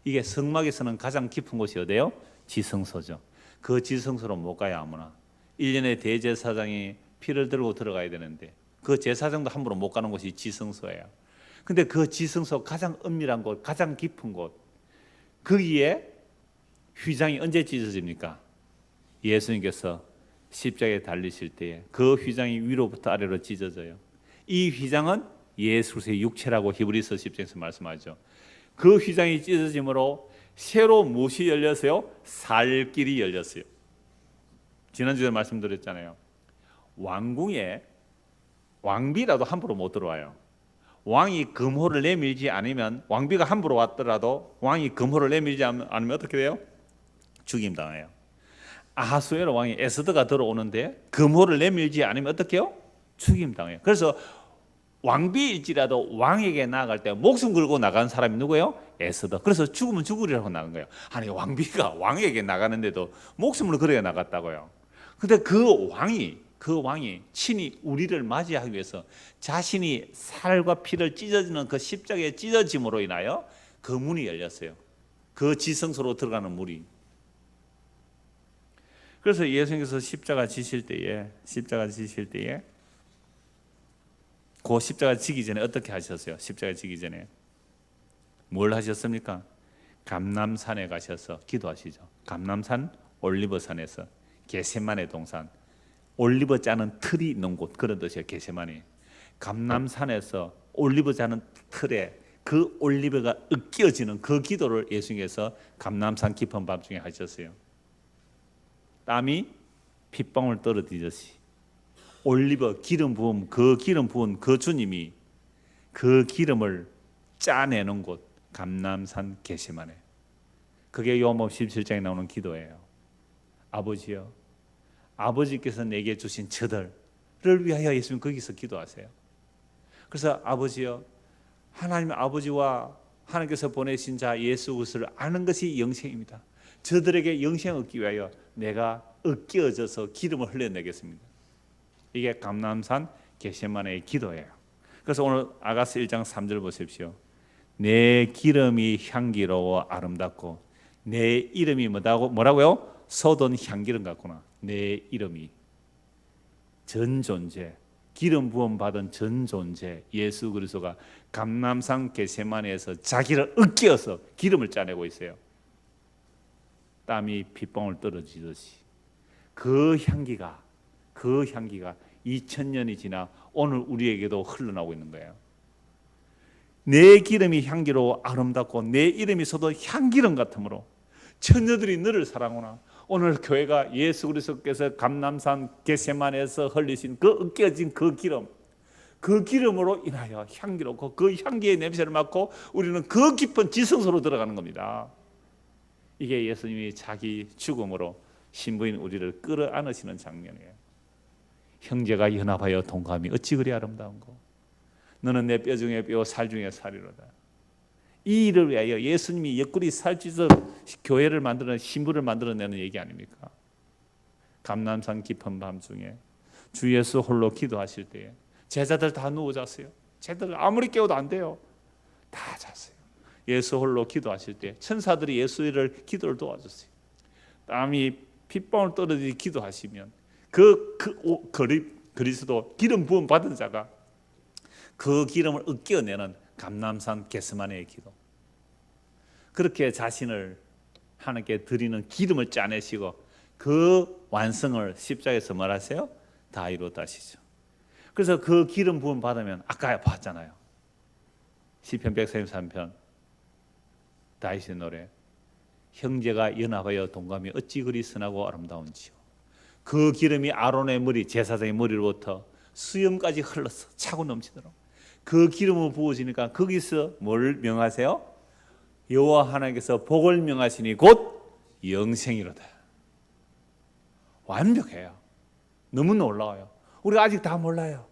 Speaker 2: 이게 성막에서는 가장 깊은 곳이 어디예요? 지성소죠. 그 지성소로 못 가요 아무나. 1년에 대제사장이 피를 들고 들어가야 되는데 그 제사장도 함부로 못 가는 곳이 지성소예요. 근데 그 지성소 가장 은밀한 곳, 가장 깊은 곳, 거기에 휘장이 언제 찢어집니까? 예수님께서 십자가에 달리실 때에 그 휘장이 위로부터 아래로 찢어져요. 이 휘장은 예수 그리스도의 육체라고 히브리서 10장에서 말씀하죠. 그 휘장이 찢어짐으로 새로 무엇이 열렸어요? 살 길이 열렸어요. 지난주에 말씀드렸잖아요. 왕궁에 왕비라도 함부로 못 들어와요. 왕이 금호를 내밀지 않으면, 왕비가 함부로 왔더라도 왕이 금호를 내밀지 않으면 어떻게 돼요?
Speaker 1: 죽임당해요. 아하수에로 왕이 에스더가 들어오는데 금호를 내밀지 않으면 어떻게 해요? 죽임당해요. 그래서 왕비일지라도 왕에게 나아갈 때 목숨 걸고 나간 사람이 누구예요? 에스더. 그래서 죽으면 죽으리라고 나간 거예요. 아니 왕비가 왕에게 나가는데도 목숨을 걸어 나갔다고요. 근데 그 왕이 친히 우리를 맞이하기 위해서 자신이 살과 피를 찢어지는 그 십자가의 찢어짐으로 인하여 그 문이 열렸어요. 그 지성소로 들어가는 문이. 그래서 예수님께서 십자가 지실 때에 그 십자가 지기 전에 어떻게 하셨어요? 십자가 지기 전에 뭘 하셨습니까? 감람산에 가셔서 기도하시죠. 감람산 올리브산에서 겟세마네 동산, 올리브 짜는 틀이 있는 곳, 그런 뜻이에요. 겟세마네. 감람산에서 올리브 짜는 틀에 그 올리브가 으깨어지는 그 기도를 예수님께서 감람산 깊은 밤중에 하셨어요. 땀이 핏방울 떨어지듯이 올리브 기름 부은 그 주님이 그 기름을 짜내는 곳, 감람산 겟세마네. 그게 요한복음 17장에 나오는 기도예요. 아버지여, 아버지께서 내게 주신 저들을 위하여 예수님 거기서 기도하세요. 그래서 아버지여, 하나님 아버지와 하나님께서 보내신 자 예수 그리스도를 아는 것이 영생입니다. 저들에게 영생을 얻기 위하여 내가 으깨어져서 기름을 흘려내겠습니다. 이게 감람산 겟세마네의 기도예요. 그래서 오늘 아가서 1장 3절 보십시오. 내 기름이 향기로워 아름답고 내 이름이 뭐라고요? 쏟은 향기름 같구나. 내 이름이 전 존재, 기름 부음 받은 전 존재 예수 그리스도가 감람산 겟세마네에서 자기를 으깨어서 기름을 짜내고 있어요. 땀이 핏방울 떨어지듯이 그 향기가 2000년이 지나 오늘 우리에게도 흘러나오고 있는 거예요. 내 기름이 향기로 아름답고 내 이름이 쏟은 향기름 같으므로 처녀들이 너를 사랑하나. 오늘 교회가 예수 그리스도께서 감람산 겟세마네에서 흘리신 그 으깨어진 그 기름으로 인하여 향기롭고 그 향기의 냄새를 맡고 우리는 그 깊은 지성소로 들어가는 겁니다. 이게 예수님이 자기 죽음으로 신부인 우리를 끌어안으시는 장면이에요. 형제가 연합하여 동감이 어찌 그리 아름다운고. 너는 내 뼈 중에 뼈, 살 중에 살이로다. 이 일을 위하여 예수님이 옆구리 살찌서 교회를 만들어 신부를 만들어내는 얘기 아닙니까? 감람산 깊은 밤중에 주 예수 홀로 기도하실 때에 제자들 다 누워 잤어요. 제자들 아무리 깨워도 안 돼요. 다 잤어요. 예수 홀로 기도하실 때 천사들이 예수를 기도를 도와줬어요. 땀이 핏방울 떨어지게 기도하시면 그리스도 기름 부음 받은 자가 그 기름을 으깨어내는 감람산 겟세마네의 기도. 그렇게 자신을 하나님께 드리는 기름을 짜내시고 그 완성을 십자가에서 말하세요? 다 이루었다 하시죠. 그래서 그 기름 부음 받으면 아까 봤잖아요. 시편 133편 다윗의 노래. 형제가 연합하여 동감이 어찌 그리 선하고 아름다운지요. 그 기름이 아론의 머리, 제사장의 머리로부터 수염까지 흘러서 차고 넘치도록 그 기름을 부어지니까 거기서 뭘 명하세요? 여호와 하나님께서 복을 명하시니 곧 영생이로다. 완벽해요. 너무 놀라워요. 우리가 아직 다 몰라요.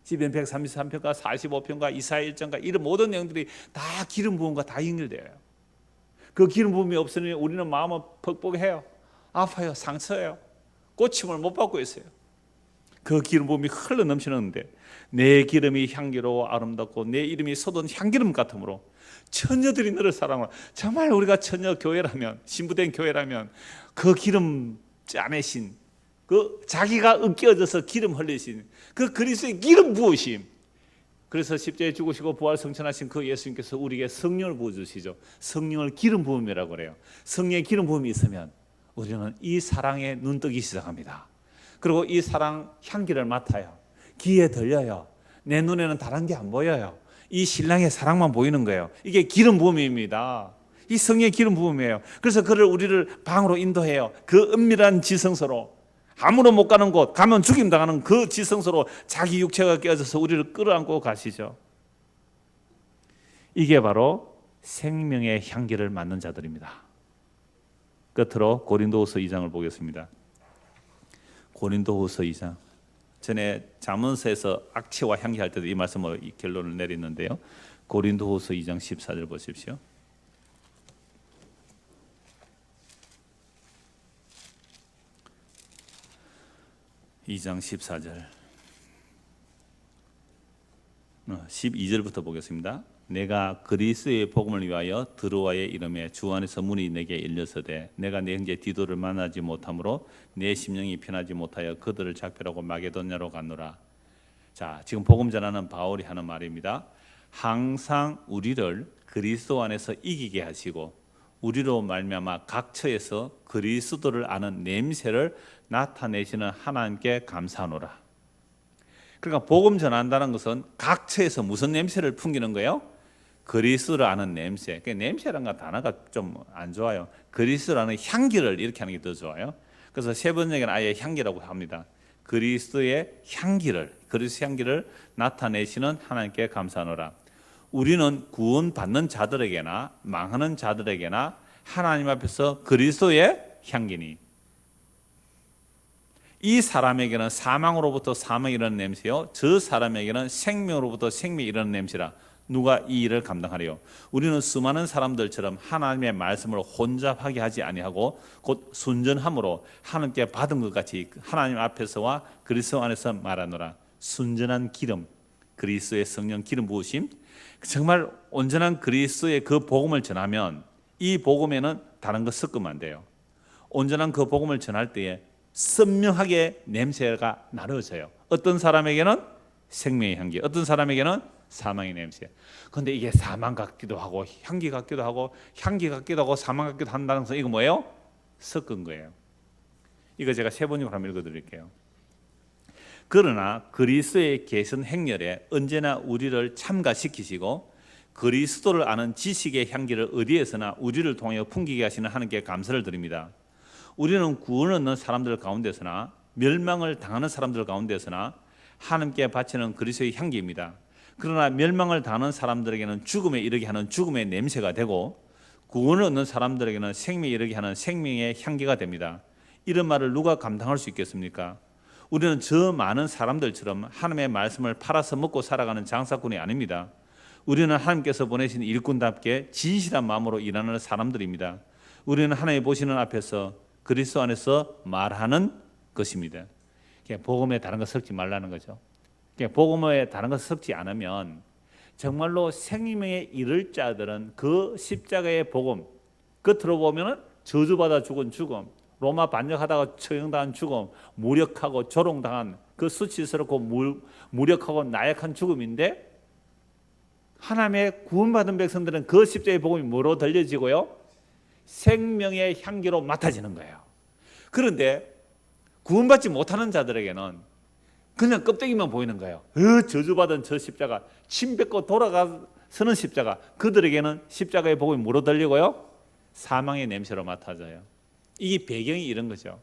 Speaker 1: 시편 133편과 45편과 이사야 1장과 이런 모든 내용들이 다 기름 부음과 다 연결돼요. 그 기름 부음이 없으니 우리는 마음은 퍽퍽해요. 아파요. 상처예요. 고침을 못 받고 있어요. 그 기름 부음이 흘러 넘치는데 내 기름이 향기로워 아름답고 내 이름이 쏟은 향기름 같으므로 처녀들이 너를 사랑하라. 정말 우리가 처녀 교회라면, 신부된 교회라면 그 기름 짜내신 그 자기가 으깨어져서 기름 흘리신 그 그리스도의 기름 부으심. 그래서 십자가에 죽으시고 부활 성천하신 그 예수님께서 우리에게 성령을 부어주시죠. 성령을 기름 부음이라고 그래요. 성령의 기름 부음이 있으면 우리는 이 사랑에 눈뜨기 시작합니다. 그리고 이 사랑 향기를 맡아요. 귀에 들려요. 내 눈에는 다른 게 안 보여요. 이 신랑의 사랑만 보이는 거예요. 이게 기름 부음입니다. 이 성령의 기름 부음이에요. 그래서 그를 우리를 방으로 인도해요. 그 은밀한 지성소로, 아무도 못 가는 곳, 가면 죽임 당하는 그 지성소로 자기 육체가 깨어져서 우리를 끌어안고 가시죠. 이게 바로 생명의 향기를 맡는 자들입니다.
Speaker 2: 끝으로 고린도후서 2장을 보겠습니다. 고린도후서 2장. 전에 잠언서에서 악취와 향기 할 때도 이 말씀으로 이 결론을 내렸는데요. 고린도후서 2장 14절 보십시오. 2장 14절 12절부터 보겠습니다. 내가 그리스도의 복음을 위하여 드로아의 이름에 주 안에서 문이 내게 열렸으되 내가 내 형제 디도를 만나지 못하므로 내 심령이 편하지 못하여 그들을 작별하고 마게도냐로 갔노라. 자, 지금 복음 전하는 바울이 하는 말입니다. 항상 우리를 그리스도 안에서 이기게 하시고 우리로 말미암아 각 처에서 그리스도를 아는 냄새를 나타내시는 하나님께 감사하노라. 그러니까 복음 전한다는 것은 각 처에서 무슨 냄새를 풍기는 거예요? 그리스도를 아는 냄새. 그 냄새라는 단어가 좀 안 좋아요. 그리스도라는 향기를 이렇게 하는 게 더 좋아요. 그래서 세 번역에는 아예 향기라고 합니다. 그리스도의 향기를, 그리스도 향기를 나타내시는 하나님께 감사하노라. 우리는 구원받는 자들에게나 망하는 자들에게나 하나님 앞에서 그리스도의 향기니, 이 사람에게는 사망으로부터 사망이 일어나는 냄새요, 저 사람에게는 생명으로부터 생명이 일어나는 냄새라. 누가 이 일을 감당하리요? 우리는 수많은 사람들처럼 하나님의 말씀을 혼잡하게 하지 아니하고 곧 순전함으로 하나님께 받은 것 같이 하나님 앞에서와 그리스도 안에서 말하노라. 순전한 기름, 그리스도의 성령 기름 부으심, 정말 온전한 그리스도의 그 복음을 전하면 이 복음에는 다른 거 섞으면 안 돼요. 온전한 그 복음을 전할 때에 선명하게 냄새가 나눠져요. 어떤 사람에게는 생명의 향기, 어떤 사람에게는 사망의 냄새. 그런데 이게 사망 같기도 하고 향기 같기도 하고 향기 같기도 하고 사망 같기도 한다는 것은 이거 뭐예요? 섞은 거예요. 이거 제가 세 번역으로 한번 읽어드릴게요. 그러나 그리스도의 계신 행렬에 언제나 우리를 참가시키시고 그리스도를 아는 지식의 향기를 어디에서나 우리를 통하여 풍기게 하시는 하나님께 감사를 드립니다. 우리는 구원을 얻는 사람들 가운데서나 멸망을 당하는 사람들 가운데서나 하나님께 바치는 그리스도의 향기입니다. 그러나 멸망을 당하는 사람들에게는 죽음에 이르게 하는 죽음의 냄새가 되고 구원을 얻는 사람들에게는 생명에 이르게 하는 생명의 향기가 됩니다. 이런 말을 누가 감당할 수 있겠습니까? 우리는 저 많은 사람들처럼 하나님의 말씀을 팔아서 먹고 살아가는 장사꾼이 아닙니다. 우리는 하나님께서 보내신 일꾼답게 진실한 마음으로 일하는 사람들입니다. 우리는 하나님 보시는 앞에서 그리스도 안에서 말하는 것입니다. 복음에 다른 거 섞지 말라는 거죠. 복음에 다른 거 섞지 않으면 정말로 생명에 이를 자들은 그 십자가의 복음, 겉으로 보면 저주받아 죽은 죽음, 로마 반역하다가 처형당한 죽음, 무력하고 조롱당한 그 수치스럽고 무력하고 나약한 죽음인데, 하나님의 구원받은 백성들은 그 십자가의 복음이 뭐로 들려지고요? 생명의 향기로 맡아지는 거예요. 그런데 구원받지 못하는 자들에게는 그냥 껍데기만 보이는 거예요. 저주받은 저 십자가, 침 뱉고 돌아가서는 십자가, 그들에게는 십자가의 복음이 뭐로 들리고요? 사망의 냄새로 맡아져요. 이게 배경이 이런 거죠.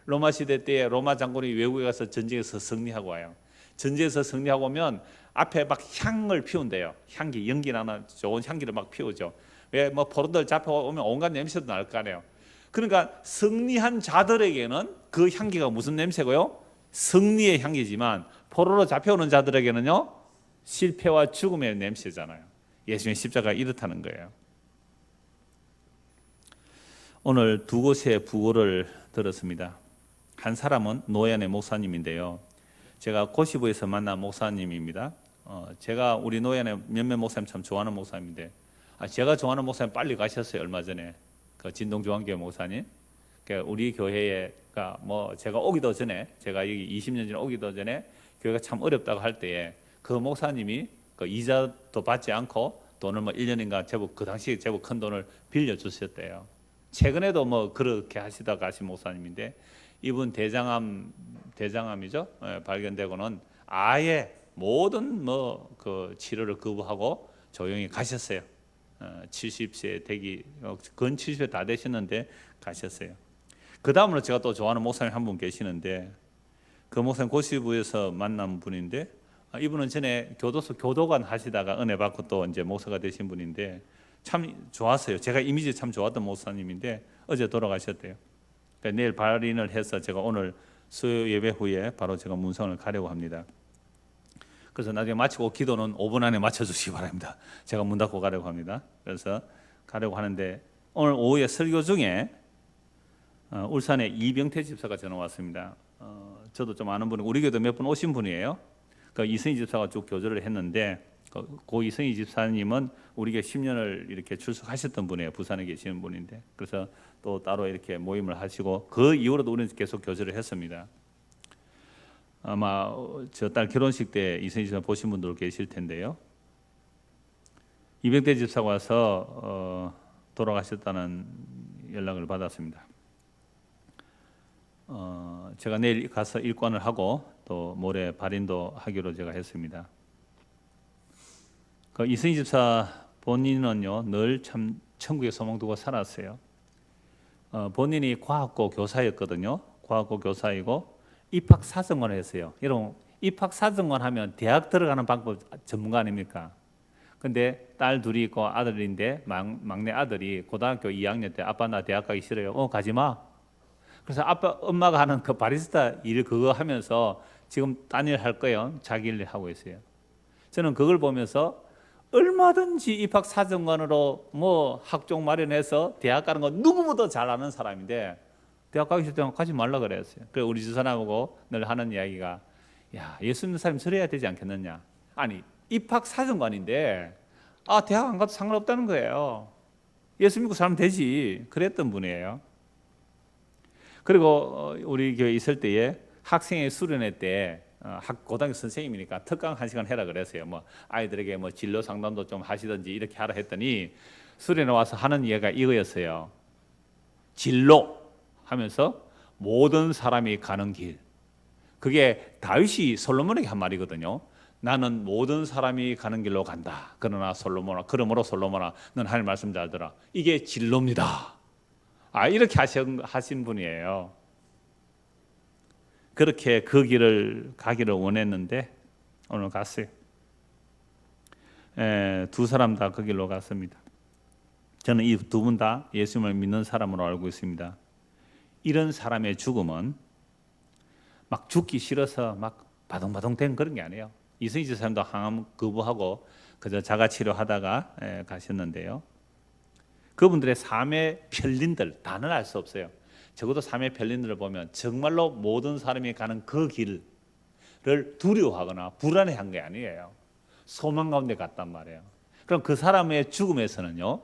Speaker 2: 로마 시대 때에 로마 장군이 외국에 가서 전쟁에서 승리하고 와요. 전쟁에서 승리하고 오면 앞에 막 향을 피운대요. 향기, 연기 나는 좋은 향기를 막 피우죠. 왜 뭐 포로들 잡혀오면 온갖 냄새도 날 거 아니에요. 그러니까 승리한 자들에게는 그 향기가 무슨 냄새고요? 승리의 향기지만 포로로 잡혀오는 자들에게는요, 실패와 죽음의 냄새잖아요. 예수님의 십자가가 이렇다는 거예요. 오늘 두 곳의 부고를 들었습니다. 한 사람은 노현의 목사님인데요, 제가 고시부에서 만난 목사님입니다. 제가 우리 노현의 몇몇 목사님 참 좋아하는 목사님인데, 제가 좋아하는 목사님 빨리 가셨어요. 얼마 전에 그 진동중앙교회 목사님. 우리 교회가 뭐 제가 오기도 전에, 제가 여기 20년 전에 오기도 전에 교회가 참 어렵다고 할 때에 그 목사님이 그 이자도 받지 않고 돈을 뭐 1년인가 제법, 그 당시에 제법 큰 돈을 빌려 주셨대요. 최근에도 뭐 그렇게 하시다가 가신 목사님인데, 이분 대장암이죠. 발견되고는 아예 모든 뭐 그 치료를 거부하고 조용히 가셨어요. 70세 되기, 근 70세 다 되셨는데 가셨어요. 그 다음으로 제가 또 좋아하는 목사님 한 분 계시는데, 그 목사님 고시부에서 만난 분인데, 이분은 전에 교도소 교도관 하시다가 은혜 받고 또 이제 목사가 되신 분인데 참 좋았어요. 제가 이미지 참 좋았던 목사님인데 어제 돌아가셨대요. 그러니까 내일 발인을 해서 제가 오늘 수요 예배 후에 바로 제가 문성을 가려고 합니다. 그래서 나중에 마치고 기도는 5분 안에 맞춰주시기 바랍니다. 제가 문 닫고 가려고 합니다. 그래서 가려고 하는데 오늘 오후에 설교 중에 울산에 이병태 집사가 전화 왔습니다. 저도 좀 아는 분이고 우리 교도 몇 분 오신 분이에요. 그 이승희 집사가 쭉 교제를 했는데 고 이승희 집사님은 우리 교회 10년을 이렇게 출석하셨던 분이에요. 부산에 계시는 분인데 그래서 또 따로 이렇게 모임을 하시고 그 이후로도 우리는 계속 교제를 했습니다. 아마 저 딸 결혼식 때 이승희 집사 보신 분들 계실 텐데요. 이병태 집사가 와서 돌아가셨다는 연락을 받았습니다. 제가 내일 가서 일관을 하고 또 모레 발인도 하기로 제가 했습니다. 그 이승희 집사 본인은요 늘 참 천국의 소망 두고 살았어요. 본인이 과학고 교사였거든요. 과학고 교사이고 입학 사정관을 했어요. 여러분 입학 사정관 하면 대학 들어가는 방법 전문가 아닙니까? 근데 딸 둘이 있고 아들인데 막내 아들이 고등학교 2학년 때 아빠 나 대학 가기 싫어요. 가지 마. 그래서 엄마가 하는 그 바리스타 일 그거 하면서 지금 딴 일 할 거예요. 자기 일 하고 있어요. 저는 그걸 보면서 얼마든지 입학 사정관으로 뭐 학종 마련해서 대학 가는 거 누구보다 잘 아는 사람인데 대학 가기 싫다면 가지 말라 그랬어요. 그래서 우리 집사람하고 늘 하는 이야기가 야 예수 믿는 사람이 저래야 되지 않겠느냐. 아니 입학 사정관인데 대학 안 가도 상관없다는 거예요. 예수 믿고 살면 되지. 그랬던 분이에요. 그리고 우리 교회 있을 때에 학생회 수련회 때 고등학교 선생님이니까 특강 1시간 해라 그랬어요. 뭐 아이들에게 뭐 진로 상담도 좀 하시든지 이렇게 하라 했더니 수련회 와서 하는 이야기가 이거였어요. 진로 하면서 모든 사람이 가는 길. 그게 다윗이 솔로몬에게 한 말이거든요. 나는 모든 사람이 가는 길로 간다. 그러므로 솔로몬아 넌 하나님 말씀 잘 들어. 이게 진로입니다. 이렇게 하신 분이에요. 그렇게 그 길을 가기를 원했는데 오늘 갔어요. 두 사람 다 그 길로 갔습니다. 저는 이 두 분 다 예수님을 믿는 사람으로 알고 있습니다. 이런 사람의 죽음은 막 죽기 싫어서 막 바동바동 된 그런 게 아니에요. 이승희 집사님도 항암 거부하고 그저 자가치료하다가 가셨는데요. 그분들의 삶의 편린들 다는 알 수 없어요. 적어도 삶의 편린들을 보면 정말로 모든 사람이 가는 그 길을 두려워하거나 불안해한 게 아니에요. 소망 가운데 갔단 말이에요. 그럼 그 사람의 죽음에서는요,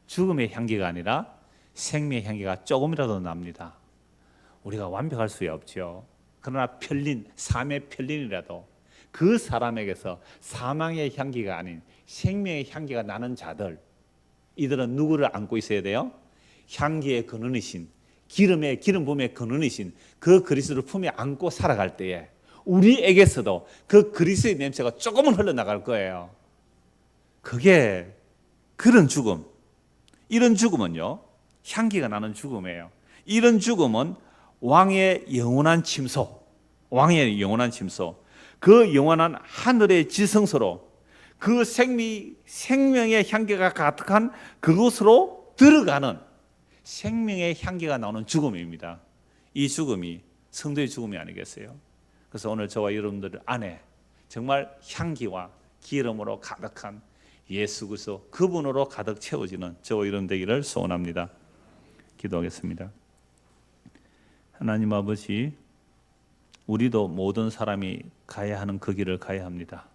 Speaker 2: 죽음의 향기가 아니라 생명의 향기가 조금이라도 납니다. 우리가 완벽할 수 없죠. 그러나 삶의 편린이라도 그 사람에게서 사망의 향기가 아닌 생명의 향기가 나는 자들, 이들은 누구를 안고 있어야 돼요? 향기의 근원이신, 기름 부음의 근원이신 그 그리스도를 품에 안고 살아갈 때에 우리에게서도 그 그리스도의 냄새가 조금은 흘러나갈 거예요. 그게 그런 죽음. 이런 죽음은요, 향기가 나는 죽음이에요. 이런 죽음은 왕의 영원한 침소, 그 영원한 하늘의 지성소로 그 생명의 향기가 가득한 그곳으로 들어가는 생명의 향기가 나오는 죽음입니다. 이 죽음이 성도의 죽음이 아니겠어요? 그래서 오늘 저와 여러분들 안에 정말 향기와 기름으로 가득한 예수 그리스도 그분으로 가득 채워지는 저와 여러분 되기를 소원합니다. 기도하겠습니다. 하나님 아버지, 우리도 모든 사람이 가야 하는 그 길을 가야 합니다.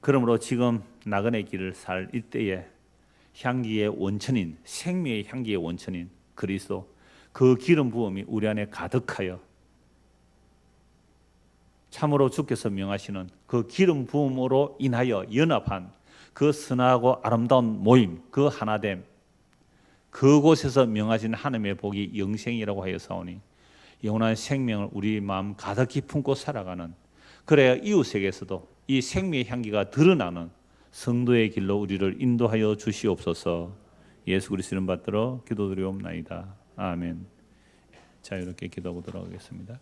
Speaker 2: 그러므로 지금 나그네 길을 살 이때에 향기의 원천인, 생명의 향기의 원천인 그리스도, 그 기름 부음이 우리 안에 가득하여 참으로 주께서 명하시는 그 기름 부음으로 인하여 연합한 그 선하고 아름다운 모임, 그 하나됨, 그곳에서 명하신 하나님의 복이 영생이라고 하여 사오니 영원한 생명을 우리 마음 가득히 품고 살아가는, 그래야 이웃에게서도 이 생명의 향기가 드러나는 성도의 길로 우리를 인도하여 주시옵소서. 예수 그리스도 이름 받들어 기도드리옵나이다. 아멘. 자, 이렇게 기도하고 돌아가겠습니다.